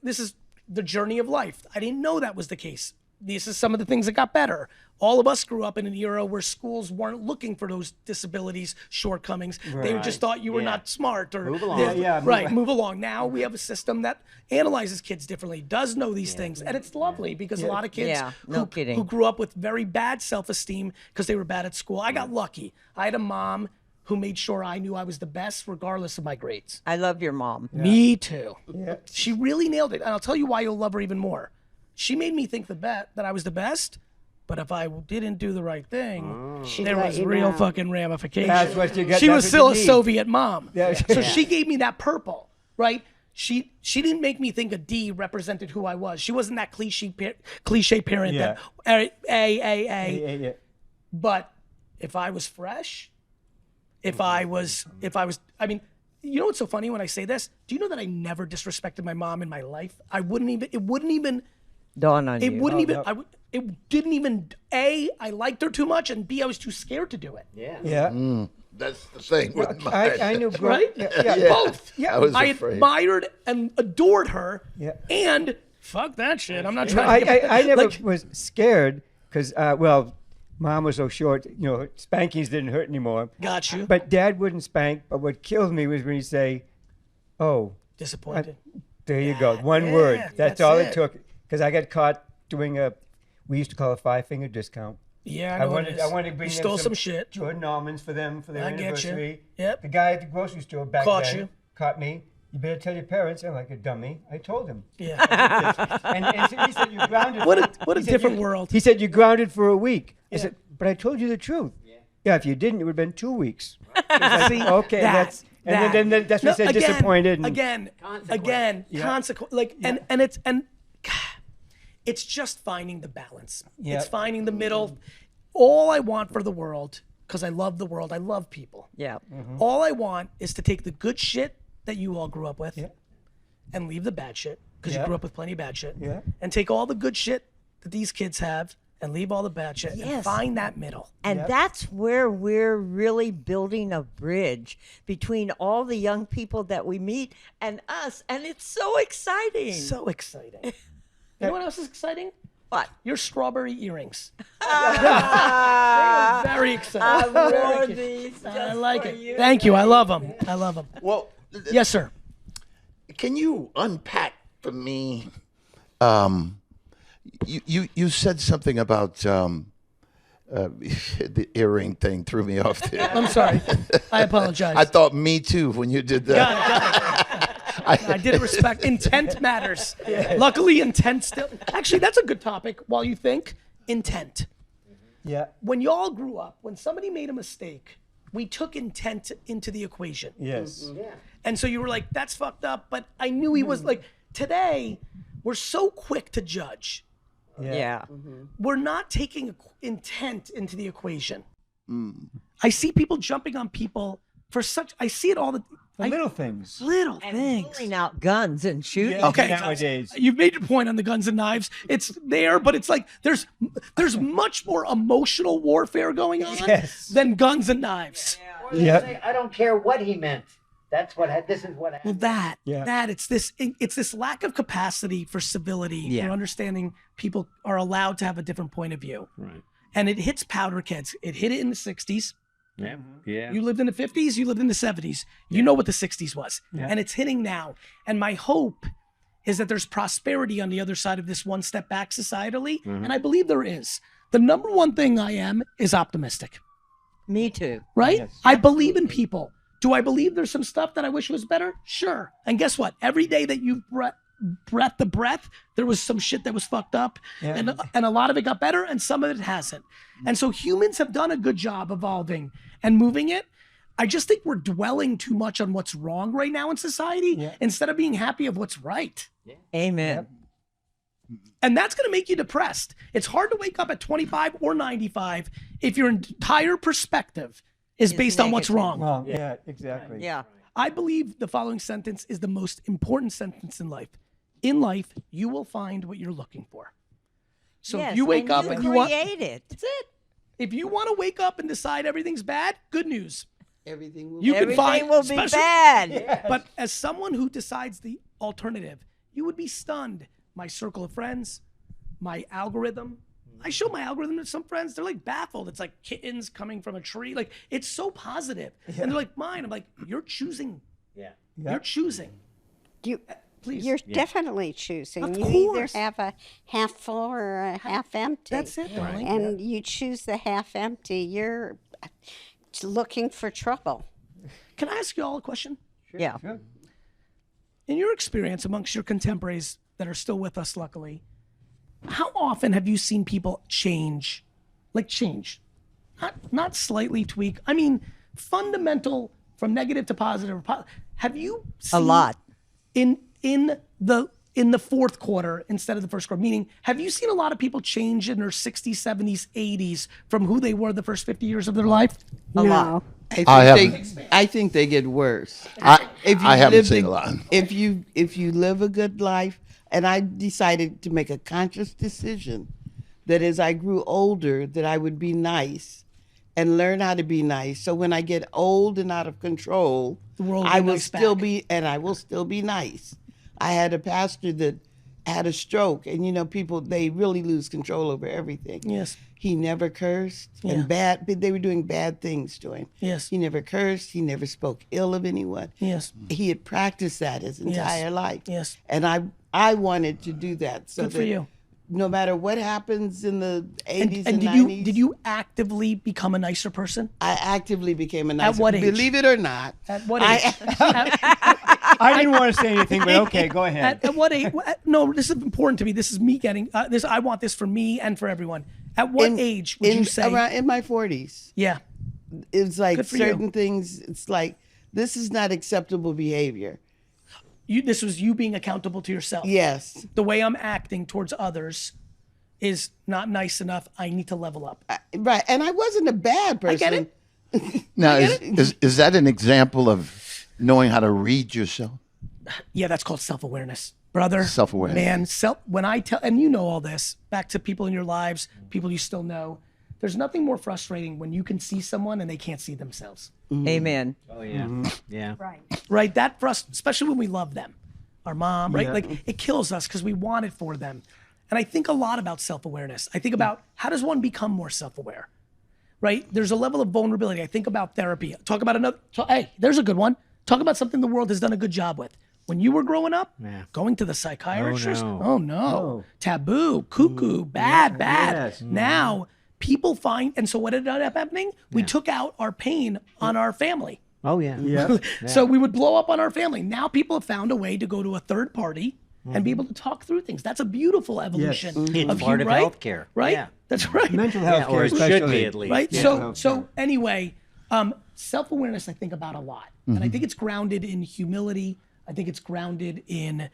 this is the journey of life. I didn't know that was the case. This is some of the things that got better. All of us grew up in an era where schools weren't looking for those disabilities, shortcomings. They just thought you were not smart or Move along. move along. Now we have a system that analyzes kids differently, does know these things, and it's lovely because a lot of kids who grew up with very bad self-esteem because they were bad at school. I got lucky. I had a mom who made sure I knew I was the best regardless of my grades. I love your mom. Me too. She really nailed it, and I'll tell you why you'll love her even more. She made me think that I was the best, but if I didn't do the right thing, there let was you real know. fucking ramifications. That's what you get. She was that's still what a you need. Soviet mom. Yeah. So she gave me that purple, right? She didn't make me think a D represented who I was. She wasn't that cliche parent that Yeah. But if I was fresh, I mean, you know what's so funny when I say this? Do you know that I never disrespected my mom in my life? It wouldn't even Dawn on you. it didn't even, A, I liked her too much, and B, I was too scared to do it. Yeah. That's the thing with mine. I knew. Right? Yeah. Both. Yeah. I was I afraid. admired and adored her. Yeah. And fuck that shit. I'm not trying to I never like, was scared because, Mom was so short, spankings didn't hurt anymore. Got you. But Dad wouldn't spank. But what killed me was when he'd say, "Oh, Disappointed. there you go, one word." That's all it. it took. Because I got caught doing we used to call a 5-finger discount. Yeah, I know what it is. I wanted to bring You them stole some shit. Jordan almonds for them for their I get you. anniversary. Yep. The guy at the grocery store back Caught then you. caught me. You better tell your parents. I'm like a dummy. I told him. Yeah. And he said, you're grounded. What a He said, different "You-" world. He said, you're grounded for a week. I said, but I told you the truth. Yeah, if you didn't, it would have been 2 weeks. See, Okay, that's then that's what he said, disappointed. And, Again, consequence. Like, and it's just finding the balance. Yeah. It's finding the middle. All I want for the world, because I love the world, I love people. Yeah. All I want is to take the good shit that you all grew up with and leave the bad shit, because you grew up with plenty of bad shit. Yeah. And take all the good shit that these kids have and leave all the bad shit and find that middle. And that's where we're really building a bridge between all the young people that we meet and us. And it's so exciting. So exciting. You know what else is exciting? What? Your strawberry earrings. They are very exciting. I wore these. I like it. Thank you. I love them. I love them. Well, Yes, sir. can you unpack for me? You said something about the earring thing threw me off there. I'm sorry. I apologize. I thought me too when you did that. Got it. I didn't respect. Intent matters. Luckily, intent still. Actually, that's a good topic. While you think, intent. yeah. When y'all grew up, when somebody made a mistake, we took intent into the equation. Yes. And so you were like, that's fucked up. But I knew he was like, today, we're so quick to judge. Yeah. We're not taking intent into the equation. I see people jumping on people for such, I see it all the Little things. little things. Pulling out guns and shooting. Yeah, Okay, nowadays. you've made your point on the guns and knives. It's there, but it's like there's much more emotional warfare going on than guns and knives. Yeah. I don't care what he meant. That's what. This is what. Well, it's this lack of capacity for civility, for understanding people are allowed to have a different point of view. Right. And it hits powder kids. It hit it in the 60s. Yeah. Yeah. You lived in the 50s, you lived in the 70s. You know what the 60s was. And it's hitting now. And my hope is that there's prosperity on the other side of this one step back societally. And I believe there is. The number one thing I am is optimistic. Me too. Right? Yes. I believe in people. Do I believe there's some stuff that I wish was better? Sure. And guess what? Every day that you've breath the breath, there was some shit that was fucked up. And a lot of it got better and some of it hasn't. And so humans have done a good job evolving and moving it. I just think we're dwelling too much on what's wrong right now in society instead of being happy of what's right. Amen. And that's going to make you depressed. It's hard to wake up at 25 or 95 if your entire perspective is based on what's wrong. Wrong. Yeah, exactly. Yeah. I believe the following sentence is the most important sentence in life. In life, you will find what you're looking for. So if you wake up and you want, create it. that's it. If you want to wake up and decide everything's bad, good news. Everything will You can Everything find will be bad. But as someone who decides the alternative, you would be stunned. My circle of friends, my algorithm. I show my algorithm to some friends. They're like baffled. It's like kittens coming from a tree. Like it's so positive. And they're like, mine. I'm like, you're choosing. Yeah. You're choosing. Please. You're definitely choosing. Of You course. either have a half full or a half empty. That's it, darling. And you choose the half empty. You're looking for trouble. Can I ask you all a question? Yeah. In your experience amongst your contemporaries that are still with us, luckily, how often have you seen people change? Like change. Not slightly tweak. I mean, fundamental from negative to positive. Have you seen A lot. in the fourth quarter instead of the first quarter? Meaning, have you seen a lot of people change in their 60s, 70s, 80s from who they were the first 50 years of their life? A lot. I think they get worse. I haven't lived seen a lot. If you live a good life, and I decided to make a conscious decision that as I grew older, that I would be nice and learn how to be nice. So when I get old and out of control, I will still be, and I will still be nice. I had a pastor that had a stroke, and you know, people, they really lose control over everything. Yes. He never cursed, and they were doing bad things to him. Yes. He never cursed. He never spoke ill of anyone. Yes. He had practiced that his entire life. Yes. And I wanted to do that. So Good for that you. No matter what happens in the 80s and, And 90s. did you actively become a nicer person? I actively became a nicer. what age? Believe it or not. At what age? I didn't want to say anything, but okay, go ahead. At what age? No, this is important to me. This is me getting this. I want this for me and for everyone. At what age would you say? Around in my 40s. Yeah. It's like Good for certain you. things. It's like this is not acceptable behavior. This was you being accountable to yourself. Yes. The way I'm acting towards others is not nice enough. I need to level up. Right. And I wasn't a bad person. I get it. Now, is that an example of knowing how to read yourself? Yeah, that's called self-awareness, brother. Self-awareness. Man, when I tell, and you know all this, back to people in your lives, people you still know, there's nothing more frustrating when you can see someone and they can't see themselves. Amen. Oh yeah, yeah. Right? That especially when we love them, our mom, right? Like it kills us because we want it for them. And I think a lot about self-awareness. I think about how does one become more self-aware, right? There's a level of vulnerability. I think about therapy. Talk about another. Hey, there's a good one. Talk about something the world has done a good job with. When you were growing up, going to the psychiatrist, oh no, taboo, cuckoo, bad. Yes. Now people find, and so what ended up happening? We took out our pain on our family. Oh yeah. Yeah. So we would blow up on our family. Now people have found a way to go to a third party and be able to talk through things. That's a beautiful evolution It's part of right? healthcare. Right? Yeah. That's right. Mental health care, or it should especially. be at least. Right. Yeah. So anyway, self-awareness I think about a lot. And I think it's grounded in humility. I think it's grounded in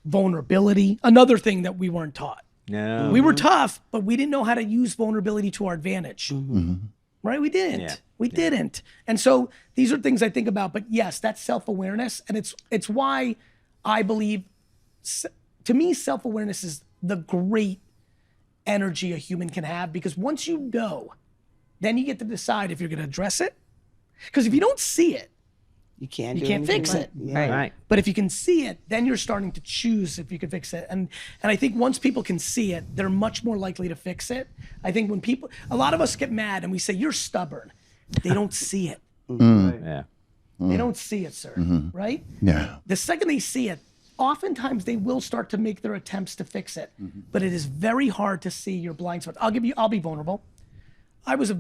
vulnerability. Another thing that we weren't taught. No. We were tough, but we didn't know how to use vulnerability to our advantage. Right? We didn't. Yeah. We didn't. And so these are things I think about. But yes, that's self-awareness. And it's why I believe, to me, self-awareness is the great energy a human can have. Because once you know, then you get to decide if you're going to address it. Because if you don't see it, You can't. you do can't anything fix about it. Yeah. Right. But if you can see it, then you're starting to choose if you can fix it. And I think once people can see it, they're much more likely to fix it. I think when a lot of us get mad and we say, you're stubborn. They don't see it. Yeah. They don't see it, sir. Right? Yeah. The second they see it, oftentimes they will start to make their attempts to fix it. But it is very hard to see your blind spot. I'll be vulnerable. I was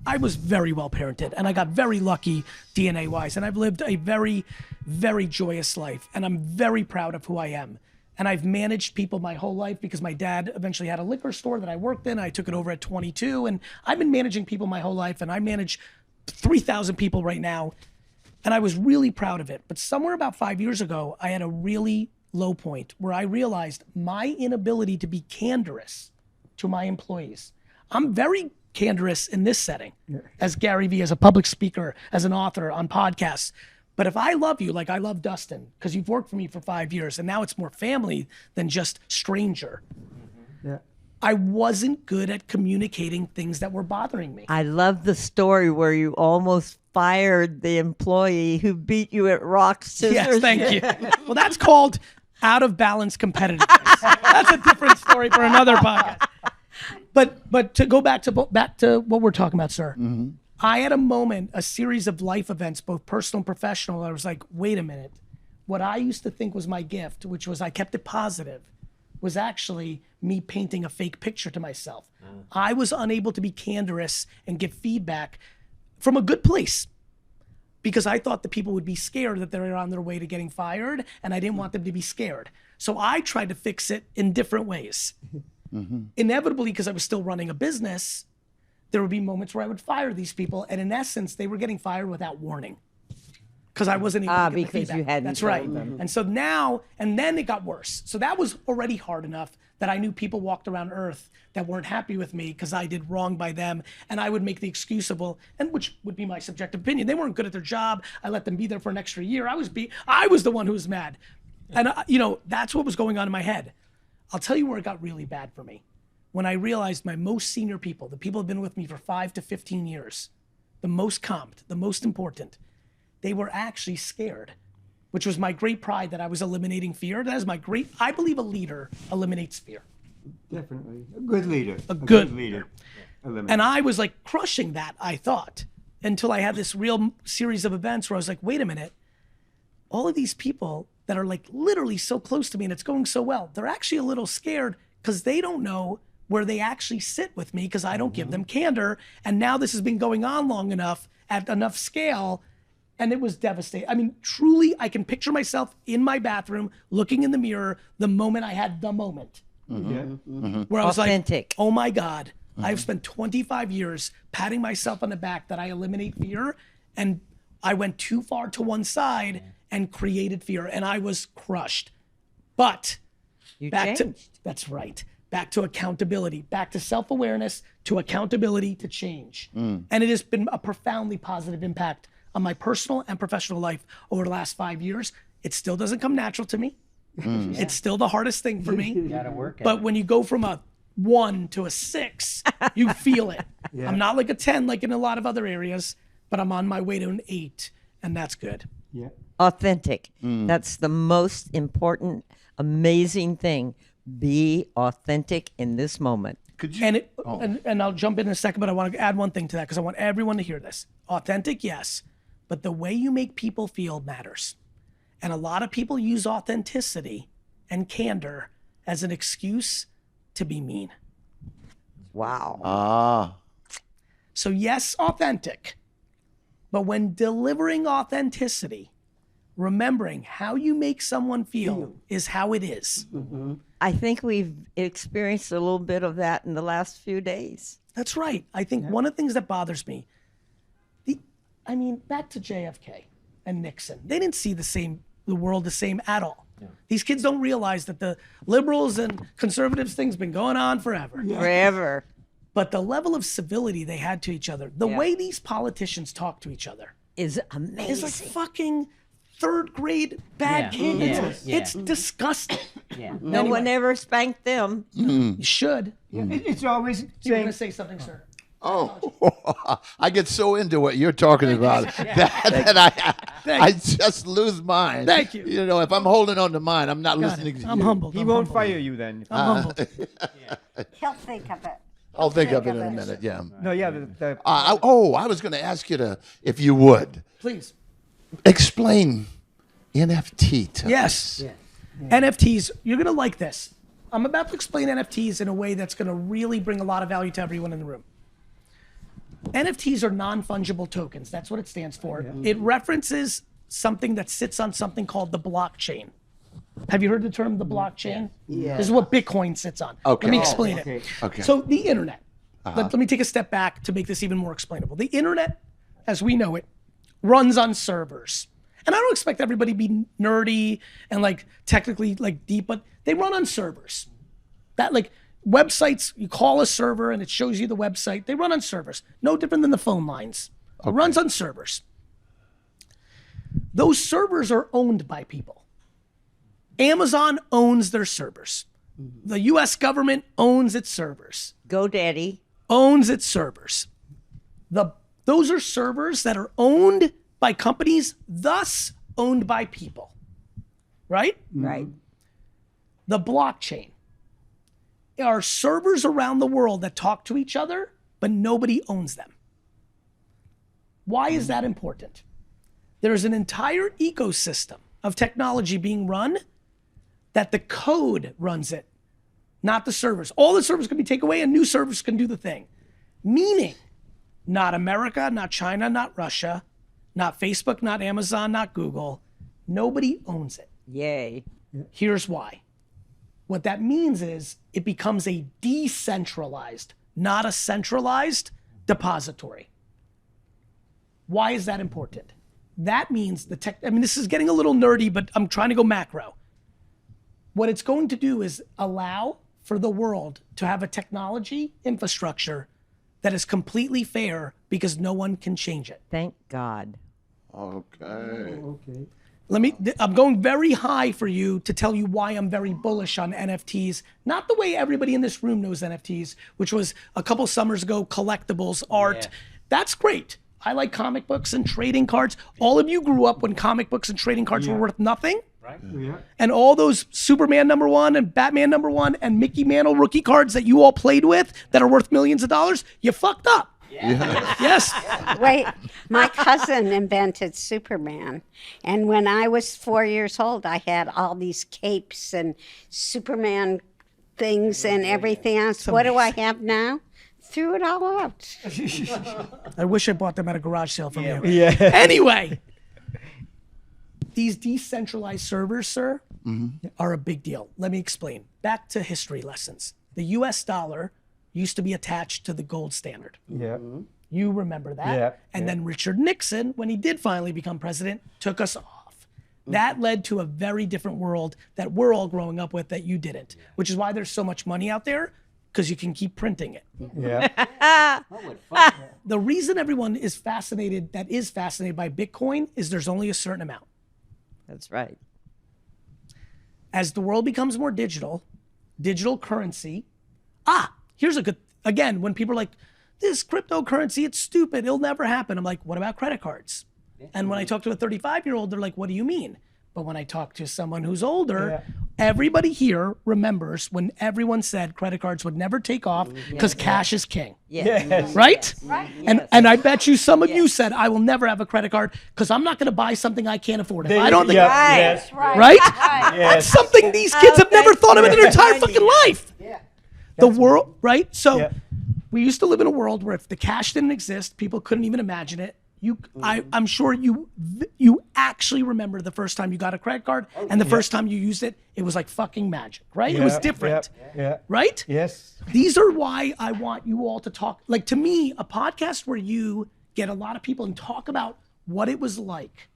I was very well parented and I got very lucky DNA wise. And I've lived a very, very joyous life. And I'm very proud of who I am. And I've managed people my whole life because my dad eventually had a liquor store that I worked in. I took it over at 22. And I've been managing people my whole life. And I manage 3,000 people right now. And I was really proud of it. But somewhere about 5 years ago, I had a really low point where I realized my inability to be candorous to my employees. I'm very candorous in this setting as Gary Vee, as a public speaker, as an author on podcasts. But if I love you like I love Dustin, because you've worked for me for 5 years and now it's more family than just stranger, I wasn't good at communicating things that were bothering me. I love the story where you almost fired the employee who beat you at rock, scissors. Yes, thank you. Well, that's called out of balance competitiveness. That's a different story for another podcast. But to go back to what we're talking about, sir, I had a moment, a series of life events, both personal and professional. I was like, wait a minute. What I used to think was my gift, which was I kept it positive, was actually me painting a fake picture to myself. I was unable to be candorous and give feedback from a good place because I thought the people would be scared that they were on their way to getting fired, and I didn't want them to be scared. So I tried to fix it in different ways. Inevitably, because I was still running a business, there would be moments where I would fire these people, and in essence, they were getting fired without warning because I wasn't able to get the because feedback. you hadn't That's told right. them. And so now, and then it got worse. So that was already hard enough that I knew people walked around Earth that weren't happy with me because I did wrong by them, and I would make the excuse of, well, and which would be my subjective opinion. They weren't good at their job. I let them be there for an extra year. I was the one who was mad, and that's what was going on in my head. I'll tell you where it got really bad for me. When I realized my most senior people, the people who have been with me for 5 to 15 years, the most comped, the most important, they were actually scared, which was my great pride that I was eliminating fear. That is I believe a leader eliminates fear. Definitely. A good leader. A good leader. And I was like crushing that, I thought, until I had this real series of events where I was like, wait a minute, all of these people that are like literally so close to me and it's going so well, they're actually a little scared because they don't know where they actually sit with me because I don't give them candor. And now this has been going on long enough at enough scale. And it was devastating. I mean, truly, I can picture myself in my bathroom looking in the mirror the moment I had the moment. Where I was Authentic. like, oh my God, I've spent 25 years patting myself on the back that I eliminate fear. And I went too far to one side and created fear. And I was crushed. But You back changed. to, that's right. Back to accountability, back to self-awareness, to accountability, to change. And it has been a profoundly positive impact on my personal and professional life over the last 5 years. It still doesn't come natural to me. It's still the hardest thing for me. Gotta work at But it. when you go from a 1 to a 6, you feel it. I'm not like a 10 like in a lot of other areas, but I'm on my way to an 8, and that's good. Authentic. That's the most important, amazing thing. Be authentic in this moment. Could you? And I'll jump in a second, but I want to add one thing to that because I want everyone to hear this. Authentic, yes, but the way you make people feel matters. And a lot of people use authenticity and candor as an excuse to be mean. Wow. So yes, authentic, but when delivering authenticity, remembering how you make someone feel is how it is. I think we've experienced a little bit of that in the last few days. That's right. I think one of the things that bothers me, back to JFK and Nixon, they didn't see the world the same at all. These kids don't realize that the liberals and conservatives thing's been going on forever. Forever. But the level of civility they had to each other, the way these politicians talk to each other, Is amazing. is like fucking third grade bad kids. It's disgusting. No one ever spanked them. You should. It's always You were saying, going to say something, sir. Oh, I get so into what you're talking about that I just lose mine. Thank you. You know, if I'm holding on to mine, I'm not listening to you. I'm humbled. he I'm won't humbled. fire you then. I'm humbled. He'll think of it. I'll think of it in a minute. Yeah. No, yeah, the I was going to ask you if you would Please. explain NFT to us. Yes. NFTs, you're going to like this. I'm about to explain NFTs in a way that's going to really bring a lot of value to everyone in the room. NFTs are non-fungible tokens. That's what it stands for. It references something that sits on something called the blockchain. Have you heard the term the blockchain? Yeah. This is what Bitcoin sits on. Okay. Let me explain it. Okay. So the internet, let me take a step back to make this even more explainable. The internet, as we know it, runs on servers. And I don't expect everybody to be nerdy and like technically like deep, but they run on servers. That like websites, you call a server and it shows you the website. They run on servers. No different than the phone lines. It runs on servers. Those servers are owned by people. Amazon owns their servers. The US government owns its servers. GoDaddy. Owns its servers. Those are servers that are owned by companies, thus owned by people. Right? Right. The blockchain are servers around the world that talk to each other, but nobody owns them. Why is that important? There's an entire ecosystem of technology being run that the code runs it, not the servers. All the servers can be taken away and new servers can do the thing. Meaning, not America, not China, not Russia, not Facebook, not Amazon, not Google. Nobody owns it. Yay. Here's why. What that means is it becomes a decentralized, not a centralized depository. Why is that important? That means this is getting a little nerdy, but I'm trying to go macro. What it's going to do is allow for the world to have a technology infrastructure that is completely fair because no one can change it. Thank God. Okay. I'm going very high for you to tell you why I'm very bullish on NFTs. Not the way everybody in this room knows NFTs, which was a couple summers ago, collectibles, art. That's great. I like comic books and trading cards. All of you grew up when comic books and trading cards were worth nothing. Right? And all those Superman #1 and Batman #1 and Mickey Mantle rookie cards that you all played with that are worth millions of dollars, you fucked up. Yes. Wait, my cousin invented Superman. And when I was 4 years old, I had all these capes and Superman things and everything else. What do I have now? Threw it all out. I wish I bought them at a garage sale from you. yeah. Anyway, these decentralized servers, sir, are a big deal. Let me explain. Back to history lessons. The US dollar used to be attached to the gold standard. Yeah. You remember that. Yeah, And then Richard Nixon, when he did finally become president, took us off. That led to a very different world that we're all growing up with that you didn't, which is why there's so much money out there, because you can keep printing it. Yeah. The reason everyone is fascinated by Bitcoin is there's only a certain amount. That's right. As the world becomes more digital currency, here's a good, again, when people are like, this cryptocurrency, it's stupid, it'll never happen. I'm like, what about credit cards? And when I talk to a 35-year-old, they're like, what do you mean? But when I talk to someone who's older, everybody here remembers when everyone said credit cards would never take off because cash is king. Yes. Right? And I bet you some of you said, I will never have a credit card because I'm not going to buy something I can't afford. I don't think Yes. right? That's something these kids have never thought of in their entire fucking life. The world, right? So we used to live in a world where if the cash didn't exist, people couldn't even imagine it. I'm sure you actually remember the first time you got a credit card and the first time you used it, it was like fucking magic, right? It was different, right? Yes. These are why I want you all to talk. Like, to me, a podcast where you get a lot of people and talk about what it was like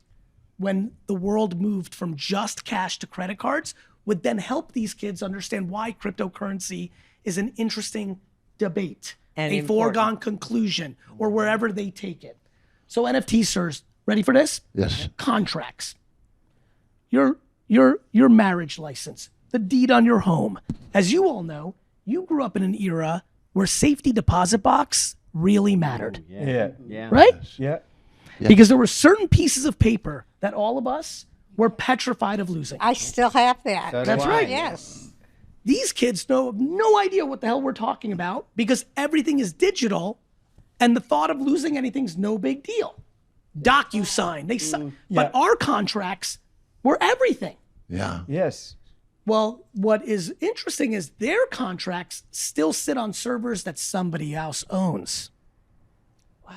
when the world moved from just cash to credit cards would then help these kids understand why cryptocurrency is an interesting debate, And a foregone conclusion, or wherever they take it. So NFTs, sirs, ready for this? Yes. Contracts. Your marriage license, the deed on your home. As you all know, you grew up in an era where safety deposit box really mattered, Yeah. right? Yeah. Because there were certain pieces of paper that all of us were petrified of losing. I still have that. So do That's I. right. Yes. These kids have no idea what the hell we're talking about because everything is digital and the thought of losing anything's no big deal. DocuSign, they sign, but our contracts were everything. Yeah. Yes. Well, what is interesting is their contracts still sit on servers that somebody else owns. Wow.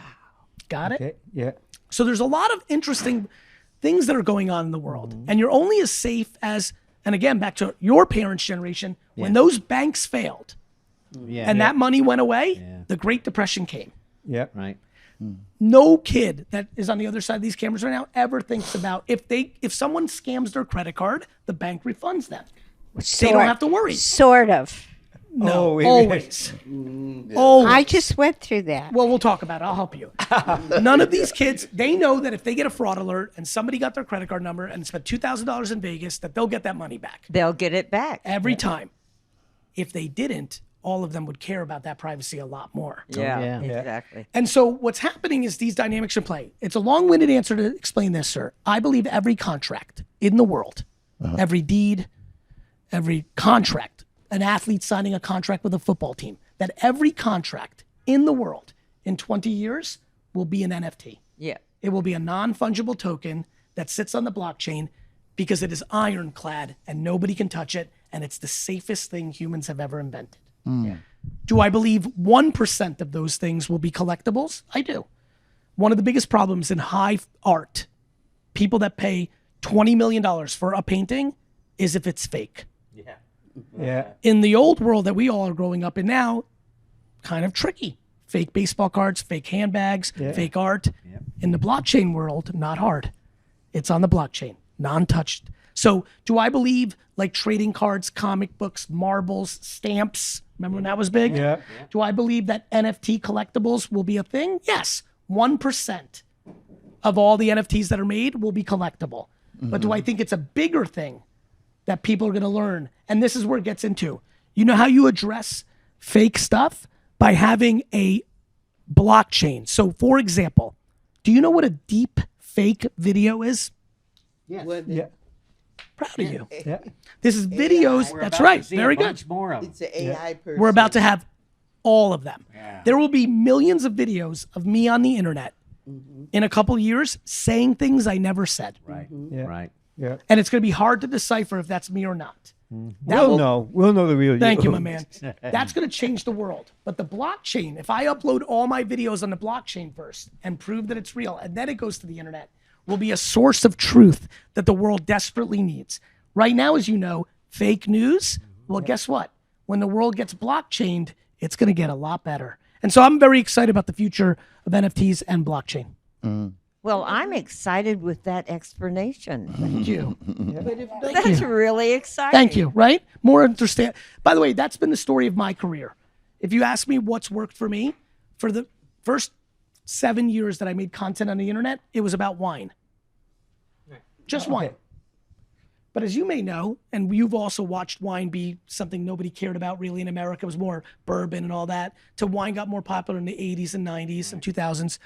Got it? Okay. Yeah. So there's a lot of interesting things that are going on in the world. And you're only as safe as, and again, back to your parents' generation, when those banks failed and that money went away, the Great Depression came. Yeah. Right. No kid that is on the other side of these cameras right now ever thinks about if someone scams their credit card, the bank refunds them. They don't have to worry. Sort of. No, Oh, always. Always. I just went through that. Well, we'll talk about it. I'll help you. None of these kids, they know that if they get a fraud alert and somebody got their credit card number and spent $2,000 in Vegas, that they'll get that money back They'll get it back. every time. If they didn't, all of them would care about that privacy a lot more. Yeah, Yeah. exactly. And so what's happening is these dynamics are play. It's a long-winded answer to explain this, sir. I believe every contract in the world, every deed, every contract, an athlete signing a contract with a football team, that every contract in the world in 20 years will be an NFT. Yeah. It will be a non-fungible token that sits on the blockchain because it is ironclad and nobody can touch it, and it's the safest thing humans have ever invented. Do I believe 1% of those things will be collectibles? I do. One of the biggest problems in high art, people that pay $20 million for a painting, is if it's fake. Yeah. In the old world that we all are growing up in now, kind of tricky. Fake baseball cards, fake handbags, fake art. In the blockchain world, not hard. It's on the blockchain, non-touched. So do I believe like trading cards, comic books, marbles, stamps, remember when that was big? Yeah. Do I believe that NFT collectibles will be a thing? Yes. 1% of all the NFTs that are made will be collectible. But do I think it's a bigger thing that people are going to learn? And this is where it gets into, you know how you address fake stuff? By having a blockchain. So for example, do you know what a deep fake video is? What- Yeah. Proud of you. Yeah. This is videos. We're That's about right. to see Very a good. bunch more of them. It's an AI person. We're about to have all of them. There will be millions of videos of me on the internet in a couple years saying things I never said. Right. Yeah. Right. Yeah. And it's going to be hard to decipher if that's me or not. That We'll will- know. We'll know the real you. Thank you, my man. That's going to change the world. But the blockchain, if I upload all my videos on the blockchain first and prove that it's real, and then it goes to the internet, will be a source of truth that the world desperately needs. Right now, as you know, fake news, well, guess what? When the world gets blockchained, it's going to get a lot better. And so I'm very excited about the future of NFTs and blockchain. Well, I'm excited with that explanation. Thank you. That's really exciting. Thank you, right? More understand. By the way, that's been the story of my career. If you ask me what's worked for me, for the first 7 years that I made content on the internet, it was about wine. Just wine. But as you may know, and you've also watched wine be something nobody cared about really in America, it was more bourbon and all that, to wine got more popular in the 80s and 90s and 2000s.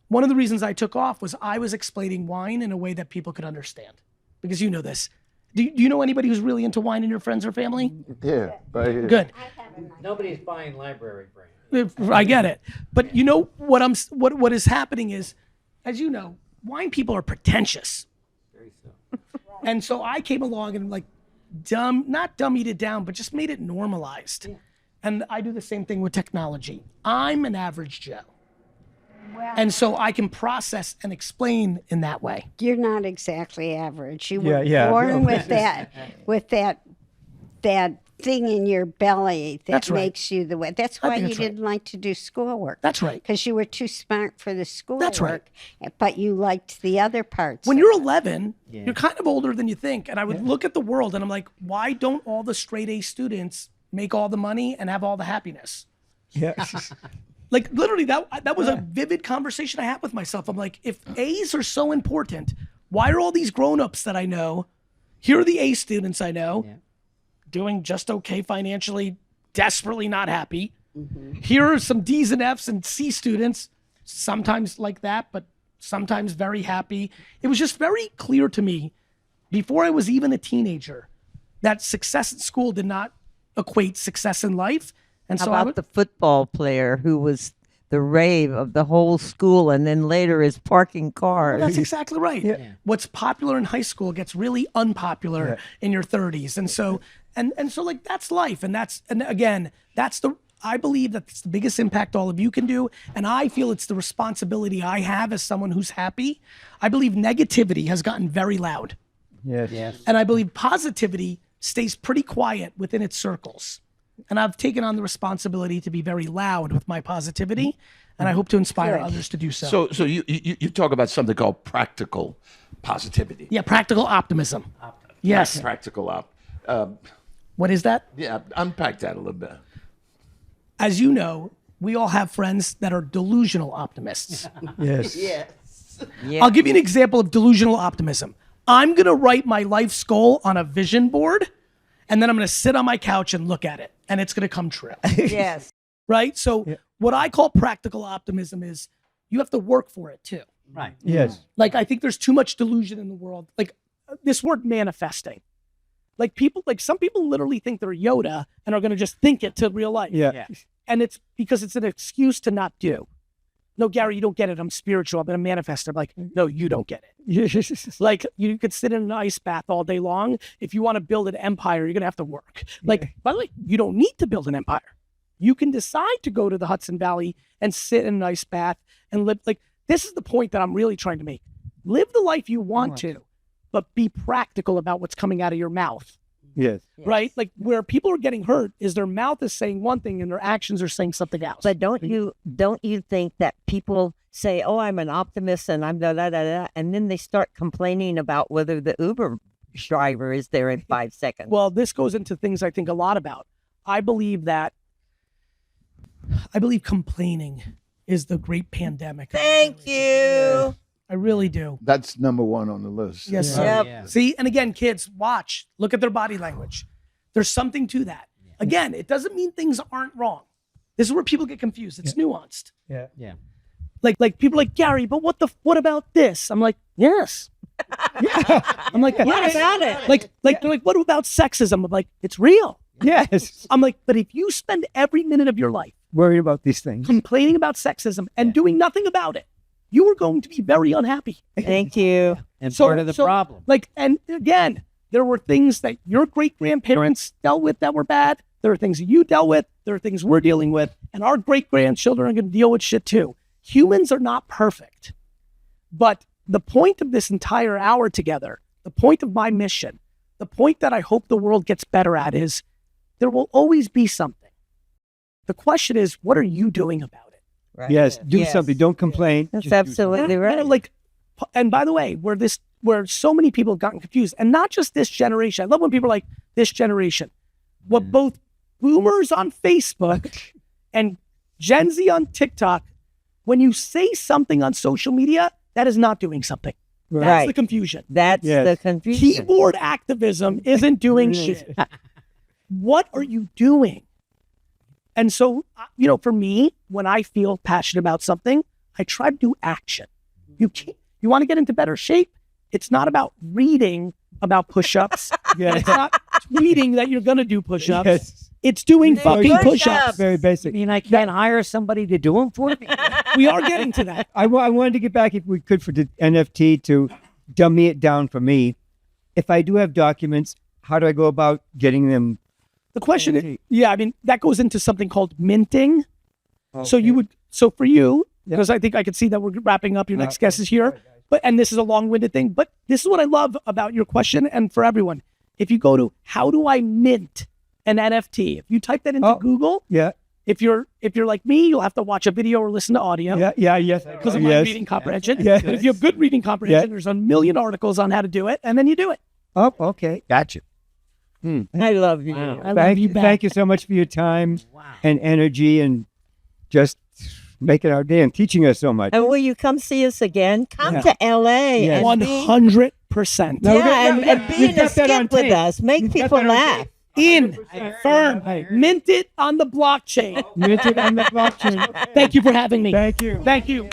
One of the reasons I took off was I was explaining wine in a way that people could understand. Because you know this. Do you know anybody who's really into wine in your friends or family? Yeah, right here. Good. Nobody's buying library brand. I get it. But you know what is happening is, as you know, wine people are pretentious. Very so. And so I came along and like not dummied it down, but just made it normalized. Yeah. And I do the same thing with technology. I'm an average Joe. Wow. And so I can process and explain in that way. You're not exactly average. You were born with that thing in your belly that makes you the way. That's why you didn't like to do schoolwork. That's right. Because you were too smart for the schoolwork. That's right. But you liked the other parts. When you're 11, you're kind of older than you think. And I would look at the world and I'm like, why don't all the straight A students make all the money and have all the happiness? Yeah. Like literally that was a vivid conversation I had with myself. I'm like, if A's are so important, why are all these grown-ups that I know, here are the A students I know, doing just okay financially, desperately not happy. Here are some D's and F's and C students, sometimes like that, but sometimes very happy. It was just very clear to me before I was even a teenager that success at school did not equate success in life. And How so about the football player who was the rave of the whole school and then later is parking cars? Well, that's exactly right. What's popular in high school gets really unpopular in your 30s. And so and so like that's life. And again, I believe that's the biggest impact all of you can do. And I feel it's the responsibility I have as someone who's happy. I believe negativity has gotten very loud. Yes. And I believe positivity stays pretty quiet within its circles. And I've taken on the responsibility to be very loud with my positivity, and I hope to inspire others to do so. So you talk about something called practical positivity. Yeah, practical optimism. Yes. Practical What is that? Yeah, unpack that a little bit. As you know, we all have friends that are delusional optimists. Yes. I'll give you an example of delusional optimism. I'm going to write my life's goal on a vision board, and then I'm going to sit on my couch and look at it, and it's going to come true. Yes. Right? So what I call practical optimism is you have to work for it too. Right. Yes. Like, I think there's too much delusion in the world. Like this word manifesting. Like some people literally think they're Yoda and are going to just think it to real life. Yeah. And it's because it's an excuse to not do. No, Gary, you don't get it. I'm spiritual. I'm a manifestor. I'm like, no, you don't get it. Like, you could sit in an ice bath all day long. If you want to build an empire, you're going to have to work. Like, by the way, you don't need to build an empire. You can decide to go to the Hudson Valley and sit in an ice bath and live. Like, this is the point that I'm really trying to make. Live the life you want to, but be practical about what's coming out of your mouth. Yes. Right? Like where people are getting hurt is their mouth is saying one thing and their actions are saying something else. But don't you think that people say, "Oh, I'm an optimist and I'm da da da da," and then they start complaining about whether the Uber driver is there in 5 seconds? Well, this goes into things I think a lot about. I believe complaining is the great pandemic. Thank you. I really do. That's number one on the list. Yes. Yep. Yeah. See, and again, kids, watch, look at their body language. There's something to that. Again, it doesn't mean things aren't wrong. This is where people get confused. It's nuanced. Yeah. Yeah. Like people are like, Gary, but what about this? I'm like, yes. I'm like, What yes. about it? Like they're like, what about sexism? I'm like, it's real. Yes. I'm like, but if you spend every minute of your life Worried about these things. complaining about sexism and doing nothing about it, you are going to be very unhappy. Thank you. And part of the problem. Like, and again, there were things that your great-grandparents dealt with that were bad. There are things that you dealt with. There are things we're dealing with. And our great-grandchildren are going to deal with shit too. Humans are not perfect. But the point of this entire hour together, the point of my mission, the point that I hope the world gets better at is there will always be something. The question is, what are you doing about it? Right. Yes, do something. Don't complain. That's Just do absolutely right. Like, and by the way, where so many people have gotten confused, and not just this generation. I love when people are like, this generation. What both boomers on Facebook and Gen Z on TikTok, when you say something on social media, that is not doing something. That's Right. the confusion. That's the confusion. Keyboard activism isn't doing shit. What are you doing? And so, for me, when I feel passionate about something, I try to do action. You want to get into better shape? It's not about reading about push-ups. It's not tweeting that you're going to do push-ups. Yes. It's doing fucking push-ups. Very basic. I mean, I can't hire somebody to do them for me. We are getting to that. I wanted to get back, if we could, for the NFT to dummy it down for me. If I do have documents, how do I go about getting them? The question is, that goes into something called minting. Okay. So for you, because I think I could see that we're wrapping up, your next guest is here, and this is a long-winded thing, but this is what I love about your question, and for everyone. If you go to, how do I mint an NFT? If you type that into Google, if you're like me, you'll have to watch a video or listen to audio. Yes. Because of my reading comprehension. But if you have good reading comprehension, there's a million articles on how to do it, and then you do it. Oh, okay. Gotcha. I love you. Wow. I love you back. Thank you so much for your time and energy and just making our day and teaching us so much. And will you come see us again? Come to LA. Yeah. And 100%. and be in a skit with us. Make people laugh. Firm. Mint it on the blockchain. Mint it on the blockchain. Thank you for having me. Thank you. Thank you.